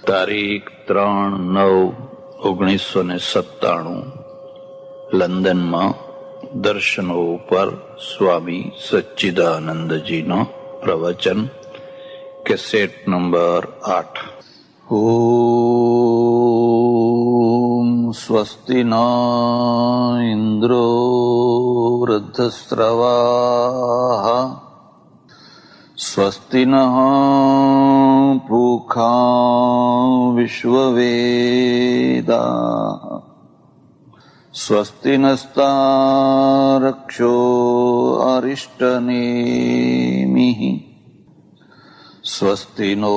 તારીખ 3/9/1997 લંડનમાં દર્શનો ઉપર સ્વામી સચ્ચિદાનંદજીનો પ્રવચન, કેસેટ નંબર 8. ઓમ સ્વસ્તિ ન ઇન્દ્રો વૃદ્ધસ્રવા સ્વસ્તિ ન પૂષા વિશ્વવેદા સ્વસ્તિ નસ્તારક્ષો અરિષ્ટનેમિઃ સ્વસ્તિ નો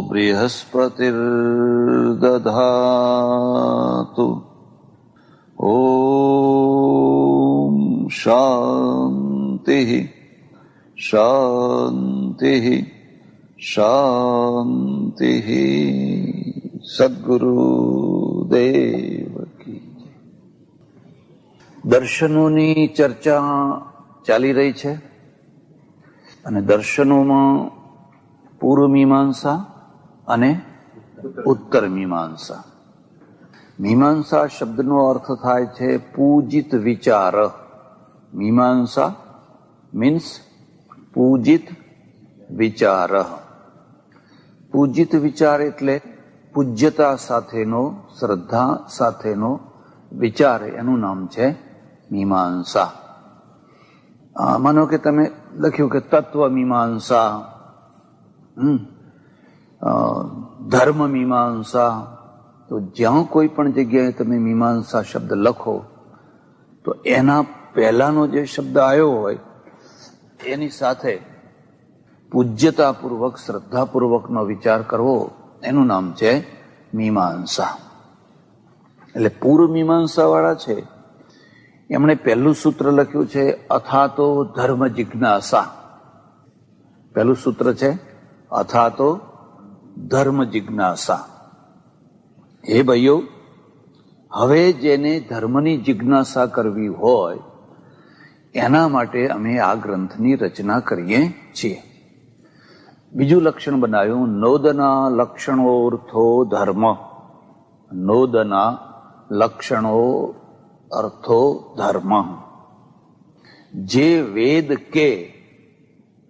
બૃહસ્પતિર્દધાતુ. ઓમ શાંતિ શાંતિ શાંતિ. સદ્ગુરુદેવ કી જય. દર્શનોની ચર્ચા ચાલી રહી છે અને દર્શનોમાં પૂર્વ મીમાંસા અને ઉત્તર મીમાંસા. મીમાંસા શબ્દનો અર્થ થાય છે પૂજિત વિચાર. મીમાંસા મીન્સ પૂજિત વિચાર. પૂજિત વિચાર એટલે પૂજ્યતા સાથેનો, શ્રદ્ધા સાથેનો વિચાર, એનું નામ છે મીમાંસા. માનો કે તમે લખ્યું કે તત્વ મીમાંસા, ધર્મ મીમાંસા, તો જ્યાં કોઈ પણ જગ્યાએ તમે મીમાંસા શબ્દ લખો તો એના પહેલાનો જે શબ્દ આવ્યો હોય એની સાથે પૂજ્યતાપૂર્વક, શ્રદ્ધાપૂર્વકનો વિચાર કરવો, એનું નામ છે મીમાંસા. એટલે પૂર્વ મીમાંસા વાળા છે એમણે પહેલું સૂત્ર લખ્યું છે અથાતો ધર્મ જિજ્ઞાસા. પહેલું સૂત્ર છે અથાતો ધર્મ જિજ્ઞાસા. હે ભાઈઓ, હવે જેને ધર્મની જિજ્ઞાસા કરવી હોય એના માટે અમે આ ગ્રંથની રચના કરીએ છીએ. બીજું લક્ષણ બનાવ્યું નોદના લક્ષણોર્થો ધર્મ. નોદના લક્ષણો અર્થો ધર્મ. જે વેદ કે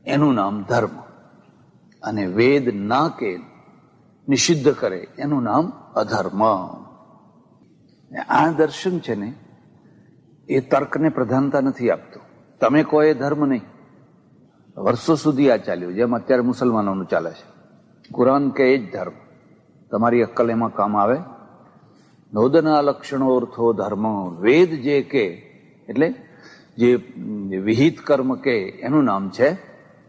એનું નામ ધર્મ, અને વેદ ના કે, નિષિદ્ધ કરે, એનું નામ અધર્મ. આ દર્શન છે ને એ તર્કને પ્રધાનતા નથી આપતું. તમે કહો એ ધર્મ નહીં. વર્ષો સુધી આ ચાલ્યું, જેમ અત્યારે મુસલમાનોનું ચાલે છે. કુરાન કે એ જ ધર્મ, તમારી અક્કલ એમાં કામ આવે. નોદના લક્ષણો અર્થો ધર્મ. વેદ જે કે એટલે જે વિહિત કર્મ કે એનું નામ છે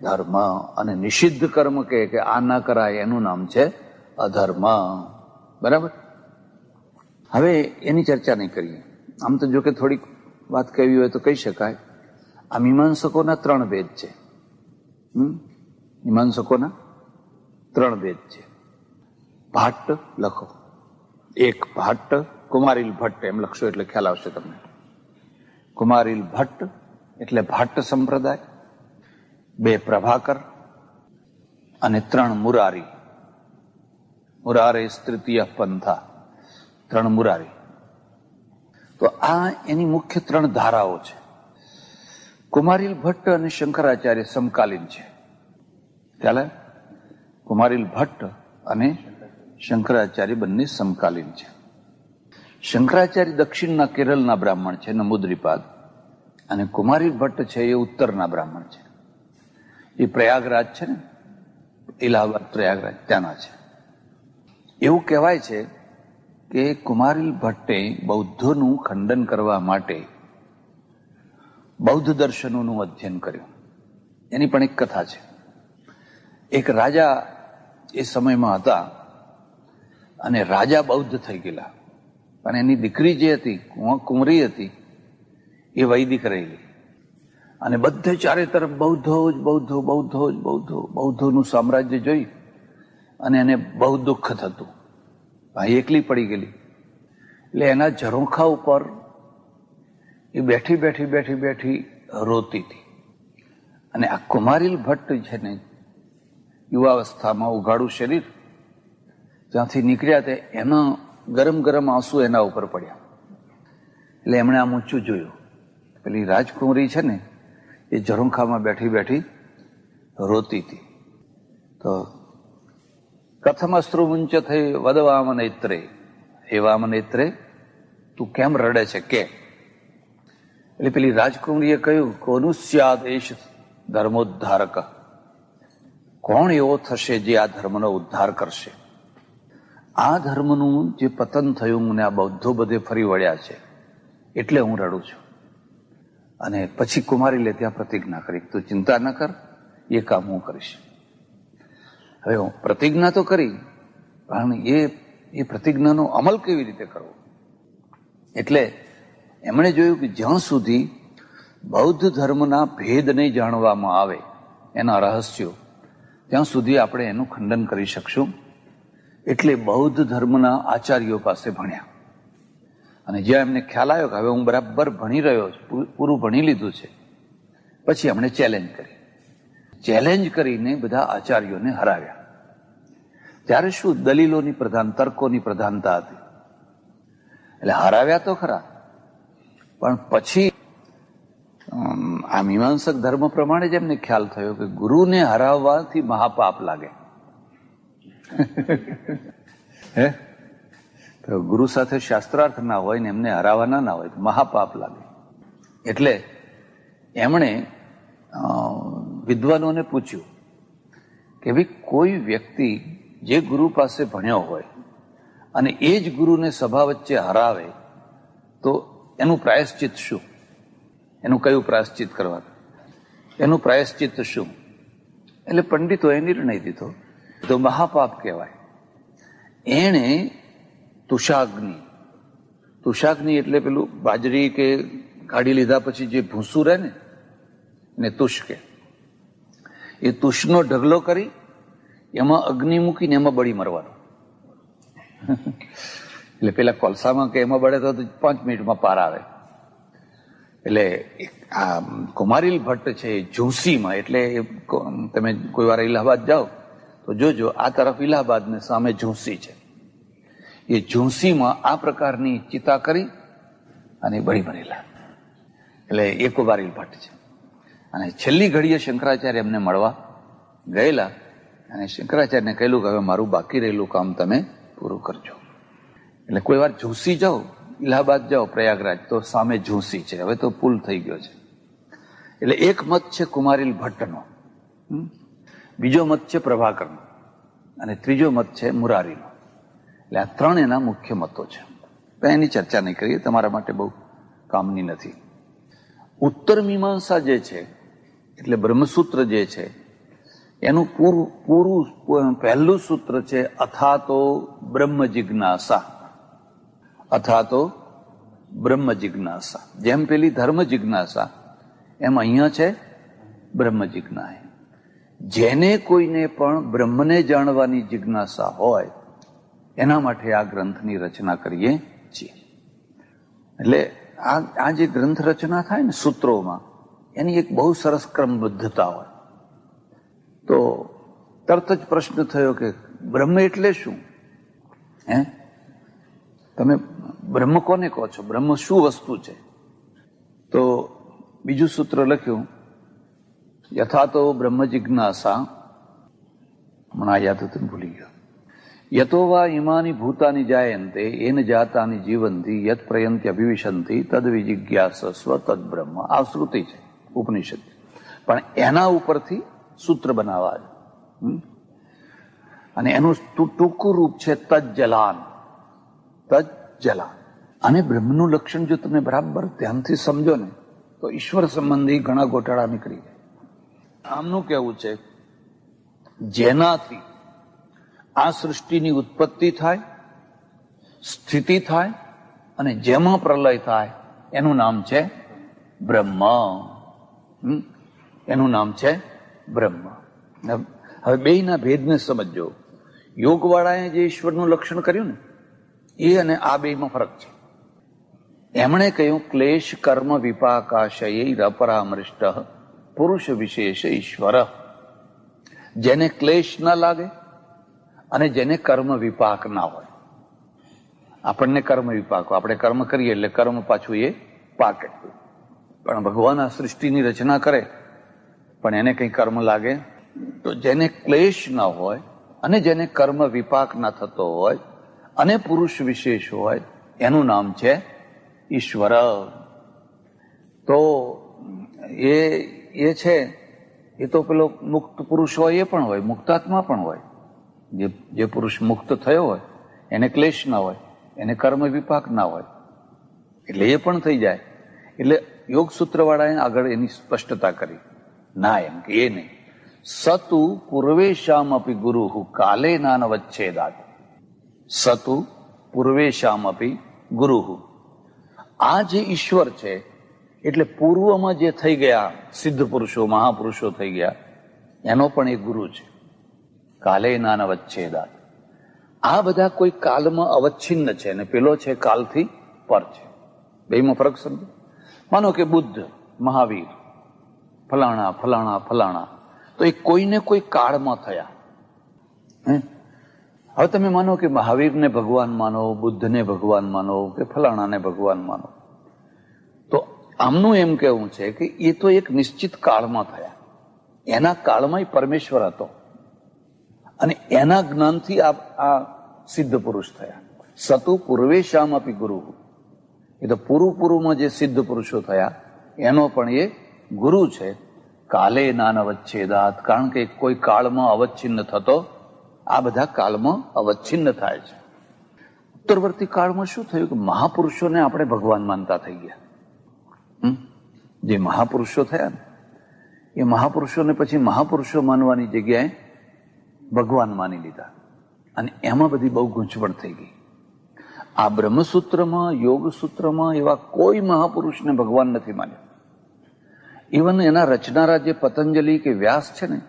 ધર્મ, અને નિષિદ્ધ કર્મ કે આ ના કરાય એનું નામ છે અધર્મ. બરાબર? હવે એની ચર્ચા નહીં કરીએ. આમ તો જો કે થોડીક વાત કહેવી હોય તો કહી શકાય. આ મીમાંસકોના 3 ભેદ છે. મીમાંસકોના 3 ભેદ છે. ભાટ્ટ લખો, એક ભાટ્ટ, કુમારીલ ભટ્ટ એમ લખશો એટલે ખ્યાલ આવશે તમને. કુમારીલ ભટ્ટ એટલે ભાટ્ટ સંપ્રદાય, 2 પ્રભાકર અને 3 મુરારી. મુરારે તૃતીય પંથા, 3 મુરારી. તો આ એની મુખ્ય 3 ધારાઓ છે. કુમારીલ ભટ્ટ અને શંકરાચાર્ય સમકાલીન છે. ખ્યાલ? કુમારીલ ભટ્ટ અને શંકરાચાર્ય બંને સમકાલીન છે. શંકરાચાર્ય દક્ષિણના કેરળના બ્રાહ્મણ છે, નમુદ્રીપાદ, અને કુમારીલ ભટ્ટ છે એ ઉત્તરના બ્રાહ્મણ છે. એ પ્રયાગરાજ છે ને, ઇલાહાબાદ પ્રયાગરાજ, ત્યાંના છે. એવું કહેવાય છે કે કુમારીલ ભટ્ટે બૌદ્ધોનું ખંડન કરવા માટે બૌદ્ધ દર્શનોનું અધ્યયન કર્યું. એની પણ એક કથા છે. એક રાજા એ સમયમાં હતા અને રાજા બૌદ્ધ થઈ ગયેલા, પણ એની દીકરી જે હતી, કુંવરી હતી, એ વૈદિક રહેલી. અને બધે ચારે તરફ બૌદ્ધો જ બૌદ્ધો, બૌદ્ધો જ બૌદ્ધો, બૌદ્ધોનું સામ્રાજ્ય જોઈ અને એને બહુ દુઃખ થતું. ભાઈ એકલી પડી ગયેલી. એટલે એના ઝરોખા ઉપર એ બેઠી બેઠી બેઠી બેઠી રોતી હતી. અને આ કુમારીલ ભટ્ટ છે ને, યુવાવસ્થામાં ઉઘાડું શરીર, ત્યાંથી નીકળ્યા તે એના ગરમ ગરમ આંસુ એના ઉપર પડ્યા. એટલે એમણે આમ ઊંચું જોયું. પેલી રાજકુંવરી છે ને એ ઝરૂખામાં બેઠી બેઠી રોતી હતી. તો કથમ અશ્રુમુંચ થઈ વદવામ નેત્રે, હે વામ નેત્રે તું કેમ રડે છે કે? એટલે પેલી રાજકુંવરીએ કહ્યું, કોનું સ્યાદ એશ ધર્મોદ્ધારક, કોણ એવો થશે જે આ ધર્મનો ઉદ્ધાર કરશે? આ ધર્મનું જે પતન થયું ને આ બૌદ્ધો બધે ફરી વળ્યા છે એટલે હું રડું છું. અને પછી કુમારી લે ત્યાં પ્રતિજ્ઞા કરી, તું ચિંતા ન કર, એ કામ હું કરીશ. હવે હું પ્રતિજ્ઞા તો કરી, પણ એ પ્રતિજ્ઞાનો અમલ કેવી રીતે કરવો? એટલે એમણે જોયું કે જ્યાં સુધી બૌદ્ધ ધર્મના ભેદ નહીં જાણવામાં આવે, એના રહસ્યો, ત્યાં સુધી આપણે એનું ખંડન કરી શકશું. એટલે બૌદ્ધ ધર્મના આચાર્યો પાસે ભણ્યા. અને જ્યાં એમને ખ્યાલ આવ્યો કે હવે હું બરાબર ભણી રહ્યો છું, પૂરું ભણી લીધું છે, પછી એમણે ચેલેન્જ કરી. ચેલેન્જ કરીને બધા આચાર્યોને હરાવ્યા. ત્યારે શું દલીલોની તર્કોની પ્રધાનતા હતી. એટલે હરાવ્યા તો ખરા, પણ પછી આ મીમાંસક ધર્મ પ્રમાણે જ એમને ખ્યાલ થયો કે ગુરુને હરાવવાથી મહાપાપ લાગે. હે તો ગુરુ સાથે શાસ્ત્રાર્થ ના હોય ને એમને હરાવવાના ના હોય તો મહાપાપ લાગે. એટલે એમણે વિદ્વાનોને પૂછ્યું કે ભાઈ કોઈ વ્યક્તિ જે ગુરુ પાસે ભણ્યો હોય અને એ જ ગુરુને સભા વચ્ચે હરાવે તો એનું પ્રાયશ્ચિત શું? એનું કયું પ્રાયશ્ચિત કરવાનું? એનું પ્રાયશ્ચિત શું? એટલે પંડિતોએ નિર્ણય દીધો તો મહાપાપ કહેવાય. એણે તુષાગ્નિ એટલે પેલું બાજરી કે કાઢી લીધા પછી જે ભૂસું રહે ને તુષ કે, એ તુષનો ઢગલો કરી એમાં અગ્નિ મૂકીને એમાં બળી મરવાનું. એટલે પેલા કોલસામાં કે એમાં બળે તો 5 મિનિટમાં પાર આવે. એટલે આ કુમારીલ ભટ્ટ છે ઝૂંસીમાં, એટલે તમે કોઈ વાર ઇલાહાબાદ જાઓ તો જોજો આ તરફ ઇલાહાબાદ ને સામે ઝૂંસી છે. એ ઝૂંસીમાં આ પ્રકારની ચિતા કરી અને બળી મરેલા. એટલે એ કુમારીલ ભટ્ટ છે. અને છેલ્લી ઘડીએ શંકરાચાર્ય એમને મળવા ગયેલા અને શંકરાચાર્યને કહેલું કે હવે મારું બાકી રહેલું કામ તમે પૂરું કરજો. એટલે કોઈ વાર ઝૂંસી જાઓ, ઇલાહાબાદ જાઓ, પ્રયાગરાજ, તો સામે ઝૂંસી છે. હવે તો પુલ થઈ ગયો છે. એટલે એક મત છે કુમારીલ ભટ્ટનો, બીજો મત છે પ્રભાકરનો અને ત્રીજો મત છે મુરારીનો. એટલે આ 3 એના મુખ્ય મતો છે. એની ચર્ચા નહીં કરીએ, તમારા માટે બહુ કામની નથી. ઉત્તર મીમાંસા જે છે એટલે બ્રહ્મસૂત્ર જે છે એનું પૂરું પહેલું સૂત્ર છે અથાતો બ્રહ્મ જિજ્ઞાસા. અથાતો બ્રહ્મ જિજ્ઞાસા. જેમ પેલી ધર્મ જિજ્ઞાસા એમ અહીંયા છે બ્રહ્મ જિજ્ઞા. જેને કોઈને પણ બ્રહ્મને જાણવાની જિજ્ઞાસા હોય એના માટે આ ગ્રંથની રચના કરીએ છીએ. એટલે આ જે ગ્રંથ રચના થાય ને સૂત્રોમાં, એની એક બહુ સરસ ક્રમબદ્ધતા હોય. તો તરત જ પ્રશ્ન થયો કે બ્રહ્મ એટલે શું? તમે બ્રહ્મ કોને કહો છો? બ્રહ્મ શું વસ્તુ છે? તો બીજું સૂત્ર લખ્યું યથાતો બ્રહ્મ જિજ્ઞાસા. હમણાં યાદ હતું, ભૂલી ગયો. યતો વા ઇમાની ભૂતાની જાયંતે એન જાતાની જીવંતી યત પ્રયંતિ અભિવિશંતિ તદ વિજિજ્ઞાસસ્વ તદ બ્રહ્મ. આ શ્રુતિ છે ઉપનિષદ, પણ એના ઉપરથી સૂત્ર બનાવવા છે. અને એનું ટૂંકું રૂપ છે તજ્જલાન. તજ્જલાન. અને બ્રહ્મનું લક્ષણ જો તમે બરાબર ધ્યાનથી સમજો ને તો ઈશ્વર સંબંધી ઘણા ગોટાળા નીકળી જાય. આમનું કહેવું છે જેનાથી આ સૃષ્ટિની ઉત્પત્તિ થાય, સ્થિતિ થાય અને જેમાં પ્રલય થાય એનું નામ છે બ્રહ્મ. એનું નામ છે બ્રહ્મ. હવે બેયના ભેદને સમજો. યોગવાળાએ જે ઈશ્વરનું લક્ષણ કર્યું ને એ અને આ બેમાં ફરક છે. એમણે કહ્યું ક્લેશ કર્મ વિપાકાશય અપરામૃષ્ટ પુરુષ વિશેષ ઈશ્વર. જેને ક્લેશ ન લાગે અને જેને કર્મ વિપાક ના હોય. આપણને કર્મ વિપાક હોય, આપણે કર્મ કરીએ એટલે કર્મ પાછું એ પાકે. પણ ભગવાન આ સૃષ્ટિની રચના કરે પણ એને કઈ કર્મ લાગે? તો જેને ક્લેશ ના હોય અને જેને કર્મ વિપાક ના થતો હોય અને પુરુષ વિશેષ હોય એનું નામ છે ઈશ્વર. તો એ છે એ તો પેલો મુક્ત પુરુષ હોય એ પણ હોય, મુક્તાત્મા પણ હોય. જે પુરુષ મુક્ત થયો હોય એને ક્લેશ ના હોય, એને કર્મ વિપાક ના હોય, એટલે એ પણ થઈ જાય. એટલે યોગ સૂત્ર વાળાએ આગળ એની સ્પષ્ટતા કરી. ના, એમ કે એ નહીં. સતુ પૂર્વેશામ અપી ગુરુ કાલે નાન વચ્છેદાત. સતુ પૂર્વેશામ અપી ગુરુ. આ જે ઈશ્વર છે એટલે પૂર્વમાં જે થઈ ગયા સિદ્ધ પુરુષો, મહાપુરુષો થઈ ગયા એનો પણ એક ગુરુ છે. કાલે નાન વચ્છેદાત. આ બધા કોઈ કાલમાં અવચ્છિન્ન છે અને પેલો છે કાલથી પર છે. બેમાં ફરક સમજો. માનો કે બુદ્ધ, મહાવીર, ફલાણા ફલાણા ફલાણા, તો એ કોઈને કોઈ કાળમાં થયા. હવે તમે માનો કે મહાવીરને ભગવાન માનો, બુદ્ધને ભગવાન માનો કે ફલાણાને ભગવાન માનો, તો આમનું એમ કહેવું છે કે એ તો એક નિશ્ચિત કાળમાં થયા. એના કાળમાં પરમેશ્વર હતો અને એના જ્ઞાનથી આ સિદ્ધ પુરુષ થયા. સતુ પૂર્વેશામ અપી ગુરુ. એ તો પૂર્વમાં જે સિદ્ધ પુરુષો થયા એનો પણ એ ગુરુ છે. કાલે નાન અવચ્છેદાત. કારણ કે કોઈ કાળમાં અવચ્છિન્ન થતો, આ બધા કાળમાં અવચ્છિન્ન થાય છે. ઉત્તરવર્તી કાળમાં શું થયું કે મહાપુરુષોને આપણે ભગવાન માનતા થઈ ગયા. જે મહાપુરુષો થયા ને એ મહાપુરુષોને પછી મહાપુરુષો માનવાની જગ્યાએ ભગવાન માની લીધા અને એમાં બધી બહુ ગૂંચવણ થઈ ગઈ. આ બ્રહ્મસૂત્રમાં, યોગ સૂત્રમાં એવા કોઈ મહાપુરુષને ભગવાન નથી માન્યા. ઇવન એના રચનારા જે પતંજલિ કે વ્યાસ છે ને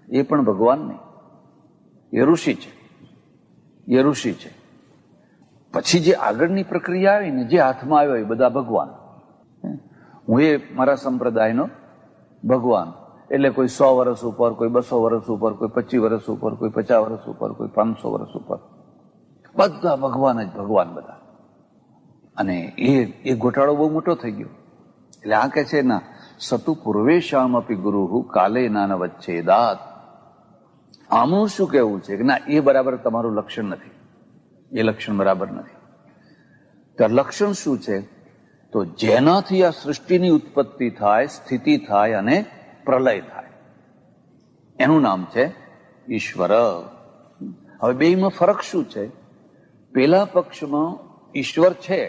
એ પણ ભગવાન નહીં, એ ઋષિ છે. એ ઋષિ છે. પછી જે આગળની પ્રક્રિયા આવી ને જે હાથમાં આવ્યો એ બધા ભગવાન. હું એ મારા સંપ્રદાયનો ભગવાન એટલે કોઈ 100 વર્ષ ઉપર, કોઈ 200 વર્ષ ઉપર, કોઈ 25 વર્ષ ઉપર, કોઈ 50 વર્ષ ઉપર, કોઈ 500 વર્ષ ઉપર, બધા ભગવાન જ ભગવાન બધા. અને એ ગોટાળો બહુ મોટો થઈ ગયો. એટલે આ કે છે ના, સતુ પૂર્વેશામ અપી ગુરુ કાલે નાન વચ્છેદાત. આમનું શું કહેવું છે કે ના, એ બરાબર તમારું લક્ષણ નથી, એ લક્ષણ બરાબર નથી. તો લક્ષણ શું છે? તો જેનાથી આ સૃષ્ટિની ઉત્પત્તિ થાય, સ્થિતિ થાય અને પ્રલય થાય એનું નામ છે ઈશ્વર. હવે બેમાં ફરક શું છે? પેલા પક્ષમાં ઈશ્વર છે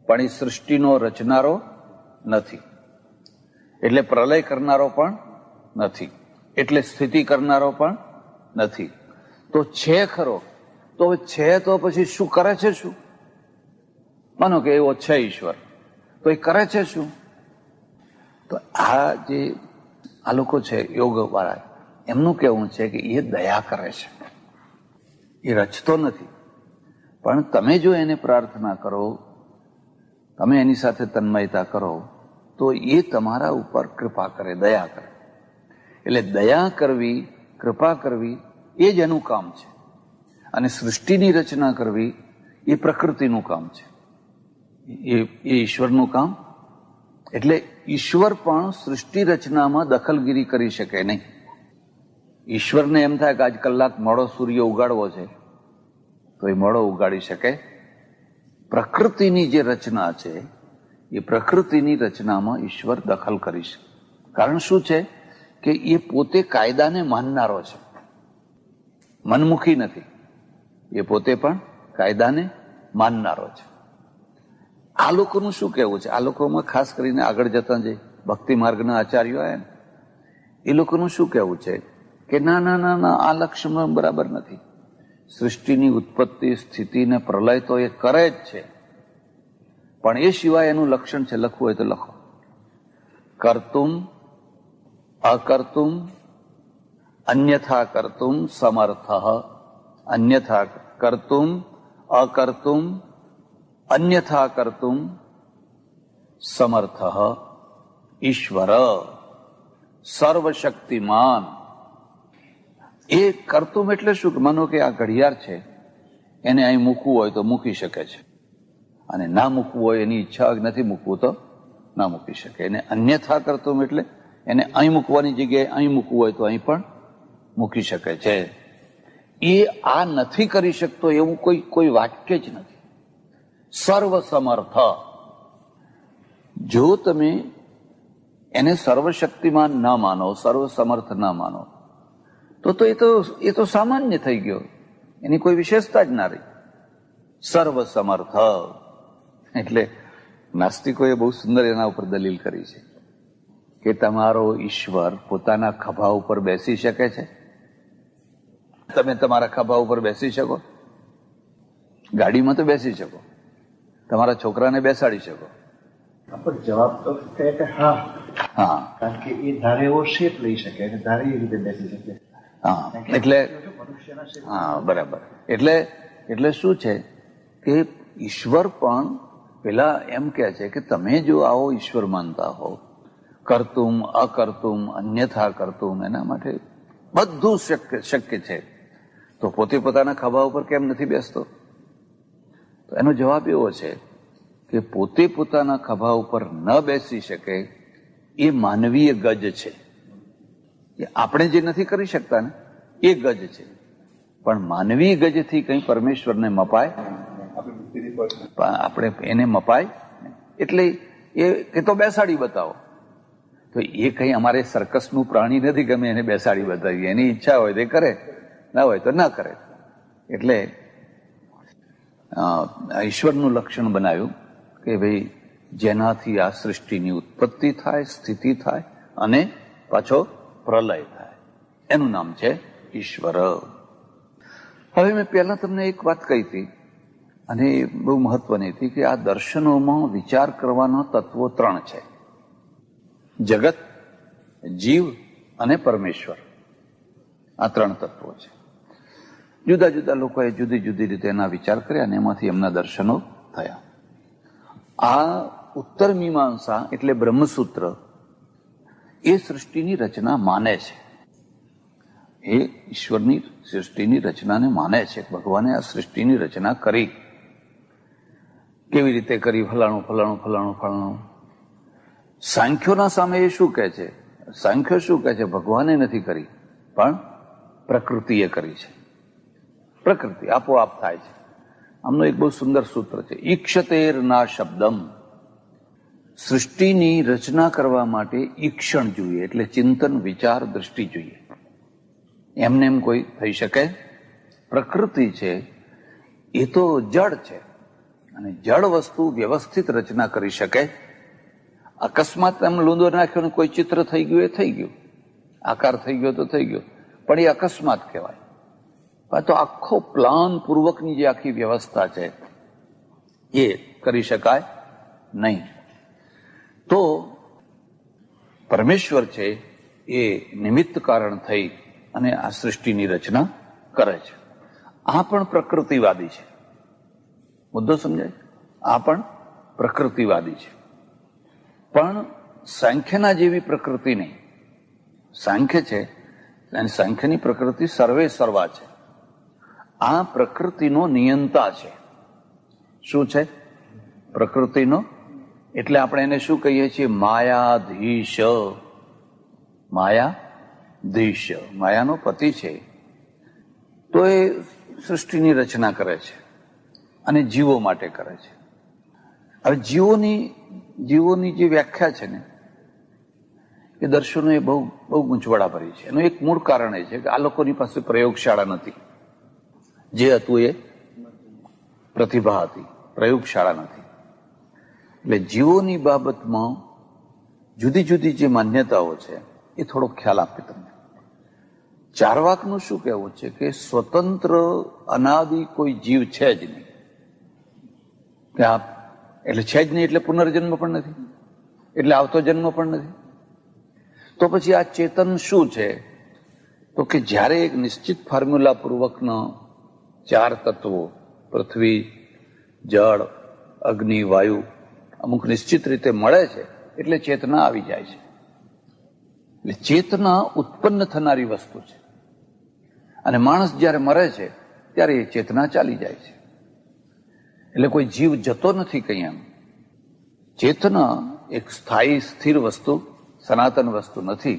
પણ એ સૃષ્ટિનો રચનારો નથી, એટલે પ્રલય કરનારો પણ નથી, એટલે સ્થિતિ કરનારો પણ નથી. તો છે ખરો, તો છે તો પછી શું કરે છે? શું માનો કે એવો છે ઈશ્વર, તો એ કરે છે શું? તો આ જે આ લોકો છે યોગ વાળા, એમનું કહેવું છે કે એ દયા કરે છે, એ રચતો નથી. પણ તમે જો એને પ્રાર્થના કરો, તમે એની સાથે તન્મયતા કરો, તો એ તમારા ઉપર કૃપા કરે, દયા કરે. એટલે દયા કરવી, કૃપા કરવી એ જ એનું કામ છે. અને સૃષ્ટિની રચના કરવી એ પ્રકૃતિનું કામ છે, એ ઈશ્વરનું કામ. એટલે ઈશ્વર પણ સૃષ્ટિ રચનામાં દખલગીરી કરી શકે નહીં. ઈશ્વરને એમ થાય કે આજ કલાક મોડો સૂર્ય ઉગાડવો છે તો એ મોડો ઉગાડી શકે. પ્રકૃતિની જે રચના છે એ પ્રકૃતિની રચનામાં ઈશ્વર દખલ કરી શકે. કારણ શું છે કે એ પોતે કાયદાને માનનારો છે, મનમુખી નથી. એ પોતે પણ કાયદાને માનનારો છે. આ લોકોનું શું કહેવું છે? આ લોકોમાં ખાસ કરીને આગળ જતા જે ભક્તિ માર્ગના આચાર્યો આવ્યા ને એ લોકોનું શું કહેવું છે કે ના ના ના ના, આ લક્ષ્ય બરાબર નથી. સૃષ્ટિની ઉત્પત્તિ, સ્થિતિ ને પ્રલય તો એ કરે જ છે, પણ એ સિવાય એનું લક્ષણ છે, લખવું હોય તો લખો, કર્તુમ અકર્તુમ અન્યથા કર્તુમ સમર્થ. અન્યથા કર્તુમ અકર્તુમ અન્યથા કર્તુમ સમર્થ ઈશ્વર સર્વશક્તિમાન. એ કરતું એટલે શું? માનો કે આ ઘડિયાળ છે, એને અહીં મૂકવું હોય તો મૂકી શકે છે, અને ના મૂકવું હોય, એની ઈચ્છા નથી મૂકવું તો ના મૂકી શકે. એને અન્યથા કરતું એટલે એને અહીં મૂકવાની જગ્યાએ અહીં મૂકવું હોય તો અહીં પણ મૂકી શકે છે. એ આ નથી કરી શકતો એવું કોઈ વાક્ય જ નથી. સર્વસમર્થ. જો તમે એને સર્વશક્તિમાન ના માનો, સર્વસમર્થ ના માનો, તો એ તો સામાન્ય થઈ ગયો, એની કોઈ વિશેષતા જ ના રહી. સર્વસમર્થ એટલે નાસ્તિકોએ બહુ સુંદર એના ઉપર દલીલ કરી છે કે તમારો ઈશ્વર પોતાના ખભા ઉપર બેસી શકે છે? તમે તમારા ખભા ઉપર બેસી શકો? ગાડીમાં તો બેસી શકો, તમારા છોકરાને બેસાડી શકો. જવાબ તો કહે કે હા, હા, કારણ કે એ ધારે એવો શેપ લઈ શકે અને ધારે એ રીતે બેસી શકે. હા, એટલે હા, બરાબર. એટલે શું છે કે ઈશ્વર પણ પેલા એમ કે છે કે તમે જો આવો ઈશ્વર માનતા હો, કરતુમ અકર્તુમ અન્યથા કરતુમ, એના માટે બધું શક્ય છે, તો પોતે પોતાના ખભા ઉપર કેમ નથી બેસતો? તો એનો જવાબ એવો છે કે પોતે પોતાના ખભા ઉપર ન બેસી શકે એ માનવીય ગજ છે. એ આપણે જે નથી કરી શકતા ને એ ગજ છે, પણ માનવીય ગજથી કંઈ પરમેશ્વરને મપાય, આપણે એને મપાય. એટલે એ તો બેસાડી બતાવો. તો એ કઈ અમારે સર્કસનું પ્રાણી નથી કે અમે એને બેસાડી બતાવીએ. એની ઈચ્છા હોય તે કરે, ના હોય તો ના કરે. એટલે ઈશ્વરનું લક્ષણ બનાવ્યું કે ભાઈ જેનાથી આ સૃષ્ટિની ઉત્પત્તિ થાય, સ્થિતિ થાય અને પાછો પ્રલય થાય, એનું નામ છે ઈશ્વર. હવે મેં પહેલા તમને એક વાત કહી હતી અને એ બહુ મહત્વની હતી કે આ દર્શનોમાં વિચાર કરવાના તત્વો 3 છે: જગત, જીવ અને પરમેશ્વર. આ 3 તત્વો છે. જુદા જુદા લોકોએ જુદી જુદી રીતે એના વિચાર કર્યા અને એમાંથી એમના દર્શનો થયા. આ ઉત્તર મીમાંસા એટલે બ્રહ્મસૂત્ર એ સૃષ્ટિની રચના માને છે. એ ઈશ્વરની સૃષ્ટિની રચનાને માને છે. ભગવાને આ સૃષ્ટિની રચના કરી, કેવી રીતે કરી, ફલાણું ફલાણું ફલાણું ફલાણું. સાંખ્યોના સામે એ શું કહે છે? સાંખ્યો શું કહે છે? ભગવાને નથી કરી, પણ પ્રકૃતિએ કરી છે. પ્રકૃતિ આપોઆપ થાય છે. આમનું એક બહુ સુંદર સૂત્ર છે, ઈક્ષતેર ના શબ્દમ. સૃષ્ટિની રચના કરવા માટે ઈક્ષણ જોઈએ, એટલે ચિંતન, વિચાર, દ્રષ્ટિ જોઈએ. એમને એમ કોઈ થઈ શકે? પ્રકૃતિ છે એ તો જડ છે, અને જડ વસ્તુ વ્યવસ્થિત રચના કરી શકે? અકસ્માત એમ લૂંદો નાખ્યો ને કોઈ ચિત્ર થઈ ગયું, એ થઈ ગયું, આકાર થઈ ગયો તો થઈ ગયો, પણ એ અકસ્માત કહેવાય. તો આખો પ્લાન પૂર્વકની જે આખી વ્યવસ્થા છે એ કરી શકાય નહીં. તો પરમેશ્વર છે એ નિમિત્ત કારણ થઈ અને આ સૃષ્ટિની રચના કરે છે. આ પણ પ્રકૃતિવાદી છે. મુદ્દો સમજાય? આ પણ પ્રકૃતિવાદી છે, પણ સાંખ્યના જેવી પ્રકૃતિ નહીં. સાંખ્ય છે અને સાંખ્યની પ્રકૃતિ સર્વે સર્વા છે. આ પ્રકૃતિનો નિયંતા છે. શું છે? પ્રકૃતિનો. એટલે આપણે એને શું કહીએ છીએ? માયાધીશ. માયાધીશ, માયાનો પતિ છે. તો એ સૃષ્ટિની રચના કરે છે અને જીવો માટે કરે છે. હવે જીવોની જે વ્યાખ્યા છે ને એ દર્શનો એ બહુ ગૂંચવડા ભરી છે. એનું એક મૂળ કારણ એ છે કે આ લોકોની પાસે પ્રયોગશાળા નથી. જે હતું એ પ્રતિભા હતી, પ્રયોગશાળા નથી. એટલે જીવોની બાબતમાં જુદી જુદી જે માન્યતાઓ છે એ થોડો ખ્યાલ આપે તમને. ચાર્વાકનું શું કહેવું છે કે સ્વતંત્ર અનાદિ કોઈ જીવ છે જ નહીં. એટલે છે જ નહીં એટલે પુનર્જન્મ પણ નથી, એટલે આવતો જન્મ પણ નથી. તો પછી આ ચેતન શું છે? તો કે જ્યારે એક નિશ્ચિત ફોર્મ્યુલા પૂર્વકનો 4 તત્વો પૃથ્વી, જળ, અગ્નિ, વાયુ અમુક નિશ્ચિત રીતે મળે છે એટલે ચેતના આવી જાય છે. એટલે ચેતના ઉત્પન્ન થનારી વસ્તુ છે. અને માણસ જ્યારે મરે છે ત્યારે એ ચેતના ચાલી જાય છે. એટલે કોઈ જીવ જતો નથી કઈ એમ. ચેતના એક સ્થાયી સ્થિર વસ્તુ, સનાતન વસ્તુ નથી,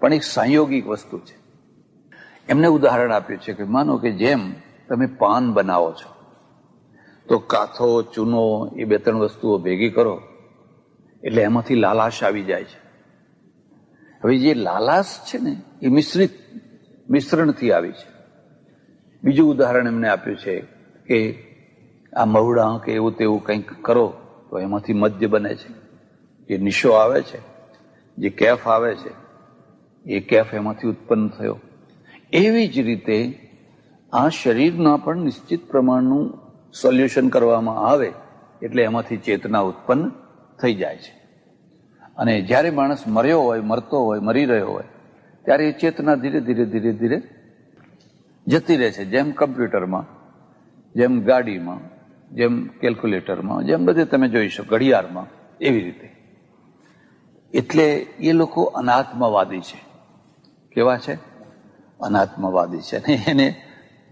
પણ એક સંયોગિક વસ્તુ છે. એમને ઉદાહરણ આપ્યું છે કે માનો કે જેમ તમે પાન બનાવો છો તો કાથો, ચૂનો એ 2-3 વસ્તુઓ ભેગી કરો એટલે એમાંથી લાલાશ આવી જાય છે. હવે જે લાલાશ છે ને એ મિશ્રણથી આવી છે. બીજું ઉદાહરણ એમને આપ્યું છે કે આ મહુડા કે એવું તેવું કંઈક કરો તો એમાંથી મદ્ય બને છે. જે નિશો આવે છે, જે કેફ આવે છે, એ કેફ એમાંથી ઉત્પન્ન થયો. એવી જ રીતે આ શરીરના પણ નિશ્ચિત પ્રમાણનું સોલ્યુશન કરવામાં આવે એટલે એમાંથી ચેતના ઉત્પન્ન થઈ જાય છે. અને જ્યારે માણસ મર્યો હોય, મરતો હોય, મરી રહ્યો હોય ત્યારે એ ચેતના ધીરે ધીરે ધીરે ધીરે જતી રહે છે. જેમ કમ્પ્યુટરમાં, જેમ ગાડીમાં, જેમ કેલ્ક્યુલેટરમાં, જેમ બધે તમે જોઈ શકો, ઘડિયાળમાં, એવી રીતે. એટલે એ લોકો અનાત્મવાદી છે. કેવા છે? અનાત્મવાદી છે. અને એને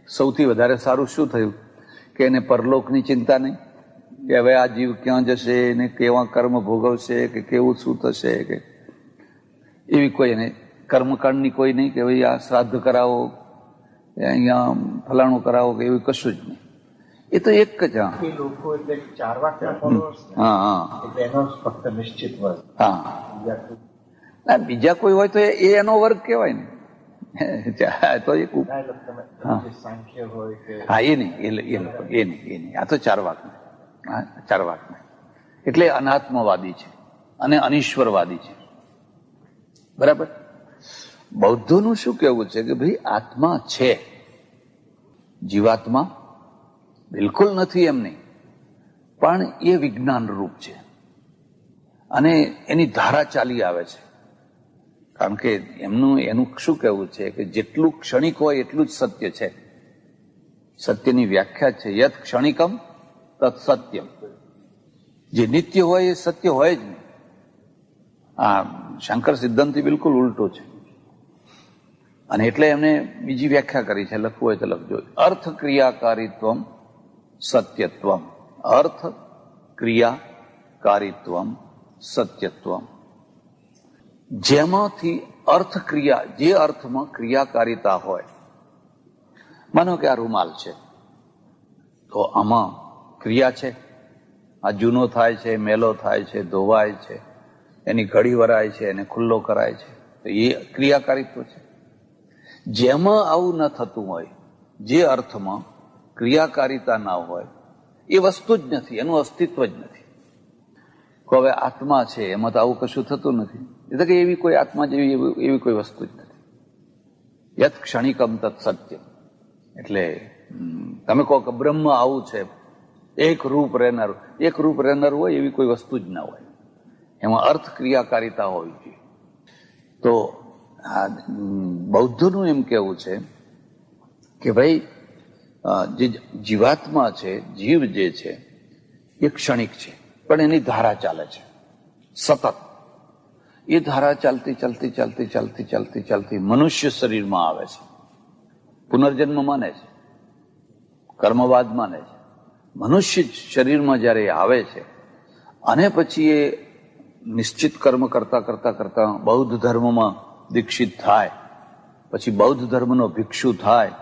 સૌથી વધારે સારું શું થયું કે એને પરલોકની ચિંતા નહીં, કે હવે આ જીવ ક્યાં જશે ને કેવા કર્મ ભોગવશે કે કેવું શું થશે, કે એવી કોઈ એને કર્મકાંડની કોઈ નહીં કે ભાઈ આ શ્રાદ્ધ કરાવો, અહીંયા ફલાણું કરાવો કે એવું કશું જ નહીં. એ તો એક જ. એ લોકો એટલે ચાર્વાકના followers ને. હા. એટલે એનો ફક્ત નિશ્ચિત વર્ગ. હા, બીજા કોઈ હોય તો એ એનો વર્ગ કહેવાય ને. તો એક સાંખ્ય હોય કે હા, એ નહીં. આ તો ચાર્વાક. એટલે અનાત્મવાદી છે અને અનીશ્વરવાદી છે. બરાબર. બૌદ્ધોનું શું કહેવું છે કે ભાઈ આત્મા છે, જીવાત્મા બિલકુલ નથી એમ નહીં, પણ એ વિજ્ઞાન રૂપ છે અને એની ધારા ચાલી આવે છે. કારણ કે એનું શું કહેવું છે કે જેટલું ક્ષણિક હોય એટલું જ સત્ય છે. સત્યની વ્યાખ્યા છે યત ક્ષણિકમ તત સત્યમ. જે નિત્ય હોય એ સત્ય હોય જ નહીં. આ શંકર સિદ્ધાંતથી બિલકુલ ઉલટો છે. અને એટલે એમને બીજી વ્યાખ્યા કરી છે, લખવું હોય તો લખજો. અર્થ ક્રિયાકારીત્વમ સત્યત્વમ. અર્થ ક્રિયાકારીત્વમ સત્યત્વમ. જેમાંથી અર્થ ક્રિયા, જે અર્થમાં ક્રિયાકારિતા હોય. માનો કે આ રૂમાલ છે તો આમાં ક્રિયા છે. આ જૂનો થાય છે, મેલો થાય છે, ધોવાય છે, એની ઘડી વરાય છે, એને ખુલ્લો કરાય છે, તો એ ક્રિયાકારિત્વ છે. જેમાં આવું ન થતું હોય, જે અર્થમાં ક્રિયાકારિતા ના હોય, એ વસ્તુ જ નથી, એનું અસ્તિત્વ જ નથી. હવે આત્મા છે એમાં તો આવું કશું થતું નથી. એટલે કે એવી કોઈ આત્મા જેવી એવી કોઈ વસ્તુ જ નથી. યત ક્ષણિકમ તત સત્ય. એટલે તમે કહો કે બ્રહ્મ આવું છે, એક રૂપ રહેનાર હોય એવી કોઈ વસ્તુ જ ના હોય. એમાં અર્થ ક્રિયાકારિતા હોવી જોઈએ. તો આ બૌદ્ધનું એમ કેવું છે કે ભાઈ જે જીવાત્મા છે, જીવ જે છે એ ક્ષણિક છે, પણ એની ધારા ચાલે છે સતત. એ ધારા ચાલતી મનુષ્ય શરીરમાં આવે છે. પુનર્જન્મ માને છે, કર્મવાદ માને છે. મનુષ્ય શરીરમાં જયારે આવે છે અને પછી એ નિશ્ચિત કર્મ કરતા બૌદ્ધ ધર્મમાં દીક્ષિત થાય, પછી બૌદ્ધ ધર્મનો ભિક્ષુ થાય,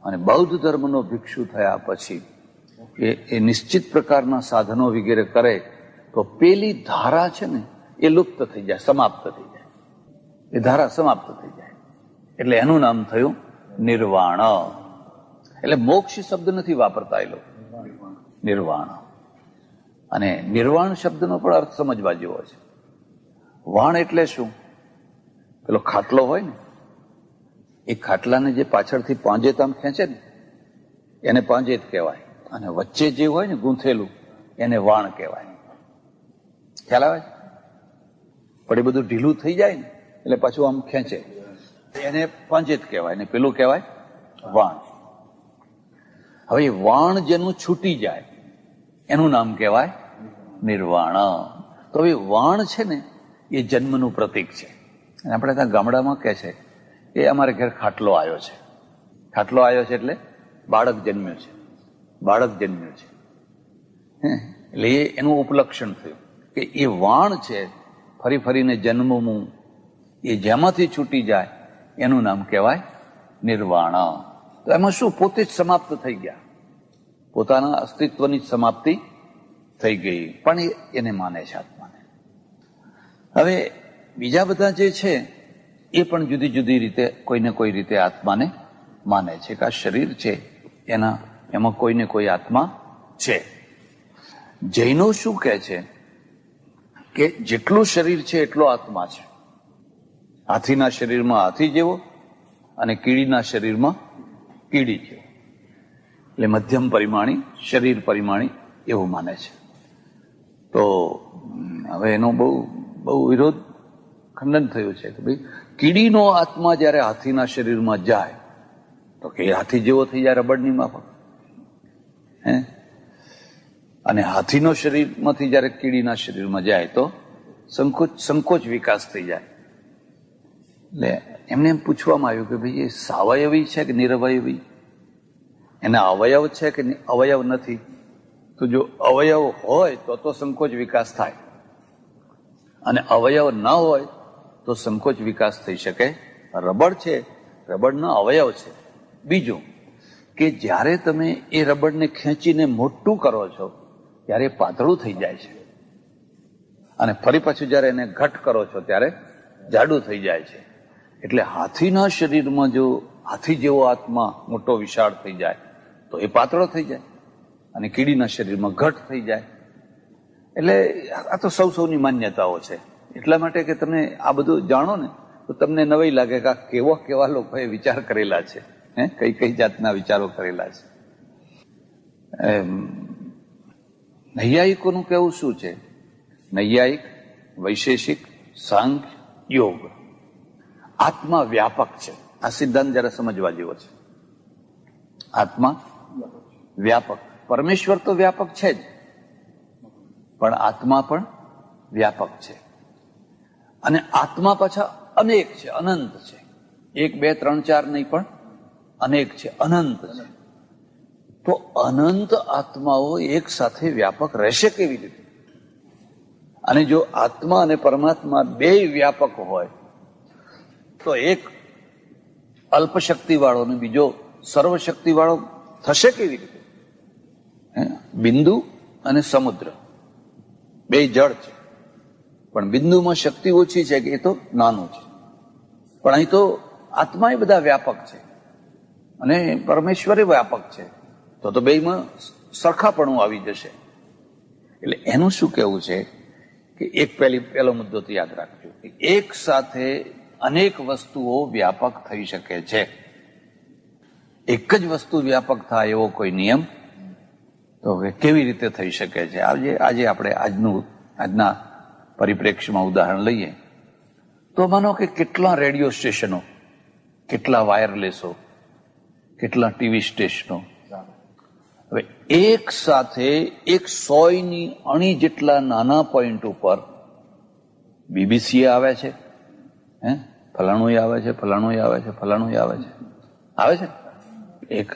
અને બૌદ્ધ ધર્મનો ભિક્ષુ થયા પછી એ નિશ્ચિત પ્રકારના સાધનો વગેરે કરે તો પેલી ધારા છે ને એ લુપ્ત થઈ જાય, સમાપ્ત થઈ જાય. એ ધારા સમાપ્ત થઈ જાય એટલે એનું નામ થયું નિર્વાણ. એટલે મોક્ષ શબ્દ નથી વાપરતા એ લોકો, નિર્વાણ. અને નિર્વાણ શબ્દનો પણ અર્થ સમજવા જેવો છે. વાણ એટલે શું? પેલો ખાટલો હોય ને, એ ખાટલાને જે પાછળથી પાંજેત આમ ખેંચે ને એને પાંજેત કહેવાય, અને વચ્ચે જે હોય ને ગૂંથેલું એને વાણ કહેવાય. ખ્યાલ આવે? પણ એ બધું ઢીલું થઈ જાય ને એટલે પાછું આમ ખેંચે, એને પાંજેત કહેવાય ને પેલું કહેવાય વાણ. હવે વાણ જેનું છૂટી જાય એનું નામ કહેવાય નિર્વાણ. તો હવે વાણ છે ને એ જન્મનું પ્રતીક છે. આપણે ત્યાં ગામડામાં કહે છે કે અમારે ઘેર ખાટલો આવ્યો છે. ખાટલો આવ્યો છે એટલે બાળક જન્મ્યું છે, બાળક જન્મ્યું છે. એટલે એનું ઉપલક્ષણ થયું કે એ વાણ છે ફરી ફરીને જન્મવું, એ જેમાંથી છૂટી જાય એનું નામ કહેવાય નિર્વાણ. તો એમાં શું, પોતે જ સમાપ્ત થઈ ગયા, પોતાના અસ્તિત્વની જ સમાપ્તિ થઈ ગઈ, પણ એને માને છે આત્માને. હવે બીજા બધા જે છે એ પણ જુદી જુદી રીતે કોઈને કોઈ રીતે આત્માને માને છે કે આ શરીર છે એમાં કોઈને કોઈ આત્મા છે. જૈનો શું કહે છે કે જેટલું શરીર છે એટલો આત્મા છે. હાથીના શરીરમાં હાથી જેવો અને કીડીના શરીરમાં કીડી જેવો, એટલે મધ્યમ પરિમાણી શરીર પરિમાણી એવું માને છે. તો હવે એનો બહુ વિરોધ ખંડન થયું છે કે ભાઈ કીડીનો આત્મા જયારે હાથીના શરીરમાં જાય તો કે હાથી જેવો થઈ જાય રબડની માફક, અને હાથીનો શરીરમાંથી જયારે કીડીના શરીરમાં જાય તો સંકોચ વિકાસ થઈ જાય. એટલે એમને એમ પૂછવામાં આવ્યું કે ભાઈ એ સાવયવી છે કે નિરવયવી, એના અવયવ છે કે અવયવ નથી? તો જો અવયવ હોય તો સંકોચ વિકાસ થાય, અને અવયવ ન હોય તો સંકોચ વિકાસ થઈ શકે. રબડ છે, રબડનો અવયવ છે. બીજું કે જ્યારે તમે એ રબડને ખેંચીને મોટું કરો છો ત્યારે પાતળું થઈ જાય છે, અને ફરી પાછું જ્યારે એને ઘટ કરો છો ત્યારે જાડું થઈ જાય છે. એટલે હાથીના શરીરમાં જો હાથી જેવો આત્મા મોટો વિશાળ થઈ જાય તો એ પાતળો થઈ જાય, અને કીડીના શરીરમાં ઘટ થઈ જાય. એટલે આ તો સૌની માન્યતાઓ છે. એટલા માટે કે તમે આ બધું જાણો ને તો તમને નવાઈ લાગે કે આ કેવા લોકોએ વિચાર કરેલા છે, કઈ જાતના વિચારો કરેલા છે. નૈયાયિકોનું કહેવું શું છે? નૈયાયિક, વૈશેષિક, સાંખ્ય, યોગ, આત્મા વ્યાપક છે. આ સિદ્ધાંત જરા સમજવા જેવો છે. આત્મા વ્યાપક, પરમેશ્વર તો વ્યાપક છે જ, પણ આત્મા પણ વ્યાપક છે. અને આત્મા પાછા અનેક છે, અનંત છે. 1, 2, 3, 4 નહીં, પણ અનેક છે, અનંત છે. તો અનંત આત્માઓ એક સાથે વ્યાપક રહેશે કેવી રીતે? અને જો આત્મા અને પરમાત્મા બે વ્યાપક હોય તો એક અલ્પશક્તિ વાળો અને બીજો સર્વશક્તિ વાળો થશે કેવી રીતે? બિંદુ અને સમુદ્ર બે જળ છે, પણ બિંદુમાં શક્તિ ઓછી છે કે એ તો નાનું છે, પણ અહીં તો આત્મા એ બધા વ્યાપક છે અને પરમેશ્વરે વ્યાપક છે. તો બેમાં સરખાપણું આવી જશે. એટલે એનું શું કહેવું છે કે પહેલો મુદ્દો તો યાદ રાખજો, એક સાથે અનેક વસ્તુઓ વ્યાપક થઈ શકે છે. એક જ વસ્તુ વ્યાપક થાય એવો કોઈ નિયમ તો કેવી રીતે થઈ શકે છે? આજે આપણે આજના પરિપ્રેક્ષ્યમાં ઉદાહરણ લઈએ તો માનો કે કેટલા રેડિયો સ્ટેશનો, કેટલા વાયરલેસો, કેટલા ટીવી સ્ટેશનો, હવે એક સાથે 100ની અણી જેટલા નાના પોઈન્ટ ઉપર બીબીસી આવે છે, ફલાણું આવે છે, ફલાણું આવે છે, ફલાણું આવે છે. એક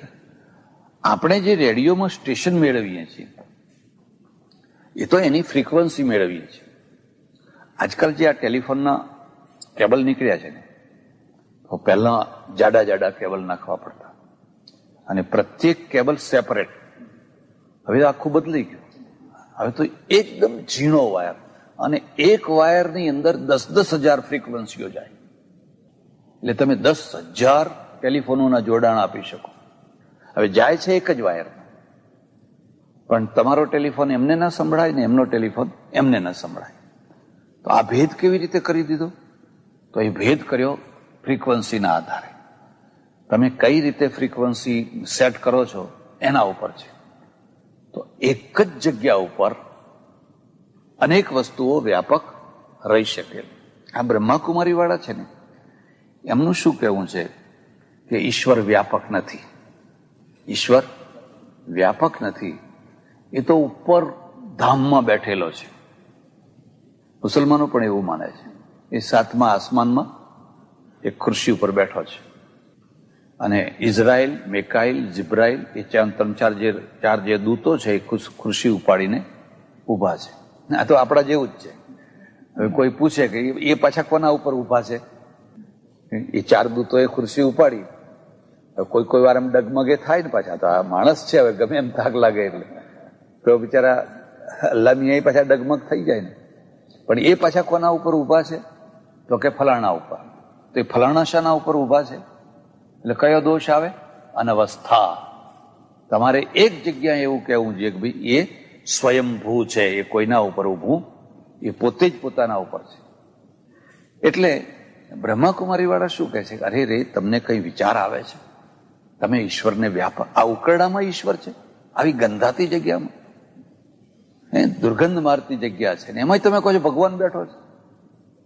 આપણે જે રેડિયોમાં સ્ટેશન મેળવીએ છીએ એ તો એની ફ્રીક્વન્સી મેળવીએ છીએ. આજકાલ જે આ ટેલિફોનના કેબલ નીકળ્યા છે ને, તો પહેલા જાડા કેબલ નાખવા પડતા, અને પ્રત્યેક કેબલ સેપરેટ. હવે આખું બદલાઈ ગયું. હવે તો એકદમ ઝીણો વાયર, અને એક વાયરની અંદર 10,000 ફ્રીક્વન્સીઓ જાય. એટલે તમે 10,000 ટેલિફોનોના જોડાણ આપી શકો. હવે જાય છે એક જ વાયર, પણ તમારો ટેલિફોન એમને ના સંભળાય ને એમનો ટેલિફોન એમને ના સંભળાય. તો આ ભેદ કેવી રીતે કરી દીધો? તો એ ભેદ કર્યો ફ્રીક્વન્સીના આધારે. તમે કઈ રીતે ફ્રીક્વન્સી સેટ કરો છો એના ઉપર છે. તો એક જ જગ્યા ઉપર અનેક વસ્તુઓ વ્યાપક રહી શકે. આ બ્રહ્માકુમારી વાળા છે ને, એમનું શું કહેવું છે કે ઈશ્વર વ્યાપક નથી. ઈશ્વર વ્યાપક નથી, એ તો ઉપર ધામમાં બેઠેલો છે. મુસલમાનો પણ એવું માને છે. એ 7મા આસમાનમાં એક ખુરશી ઉપર બેઠો છે. અને ઇઝરાયલ, મેકાઇલ, જીબ્રાઇલ એ ચાર જે દૂતો છે એ ખુરશી ઉપાડીને ઊભા છે. આ તો આપણા જેવું જ છે. હવે કોઈ પૂછે કે એ પાછા કોના ઉપર ઊભા છે? એ ચાર દૂતોએ ખુરશી ઉપાડી. કોઈ વાર એમ ડગમગે થાય ને પાછા, તો આ માણસ છે, હવે ગમે એમ થાક લાગે એટલે તો બિચારા અલ્લાહ મિયાં પાછા ડગમગ થઈ જાય ને. પણ એ પાછા કોના ઉપર ઊભા છે? તો કે ફલાણા ઉપર. તો એ ફલાણા શાના ઉપર ઊભા છે? એટલે કયો દોષ આવે? અનવસ્થા. તમારે એક જગ્યાએ એવું કહેવું જોઈએ કે ભાઈ એ સ્વયંભૂ છે, એ કોઈના ઉપર ઊભું, એ પોતે જ પોતાના ઉપર છે. એટલે બ્રહ્માકુમારી વાળા શું કહે છે? અરે રે, તમને કઈ વિચાર આવે છે? તમે ઈશ્વરને વ્યાપક, આ ઉકરડામાં ઈશ્વર છે, આવી ગંધાતી જગ્યામાં, દુર્ગંધ મારતી જગ્યા છે ને એમાંય તમે કહો છો ભગવાન બેઠો છે.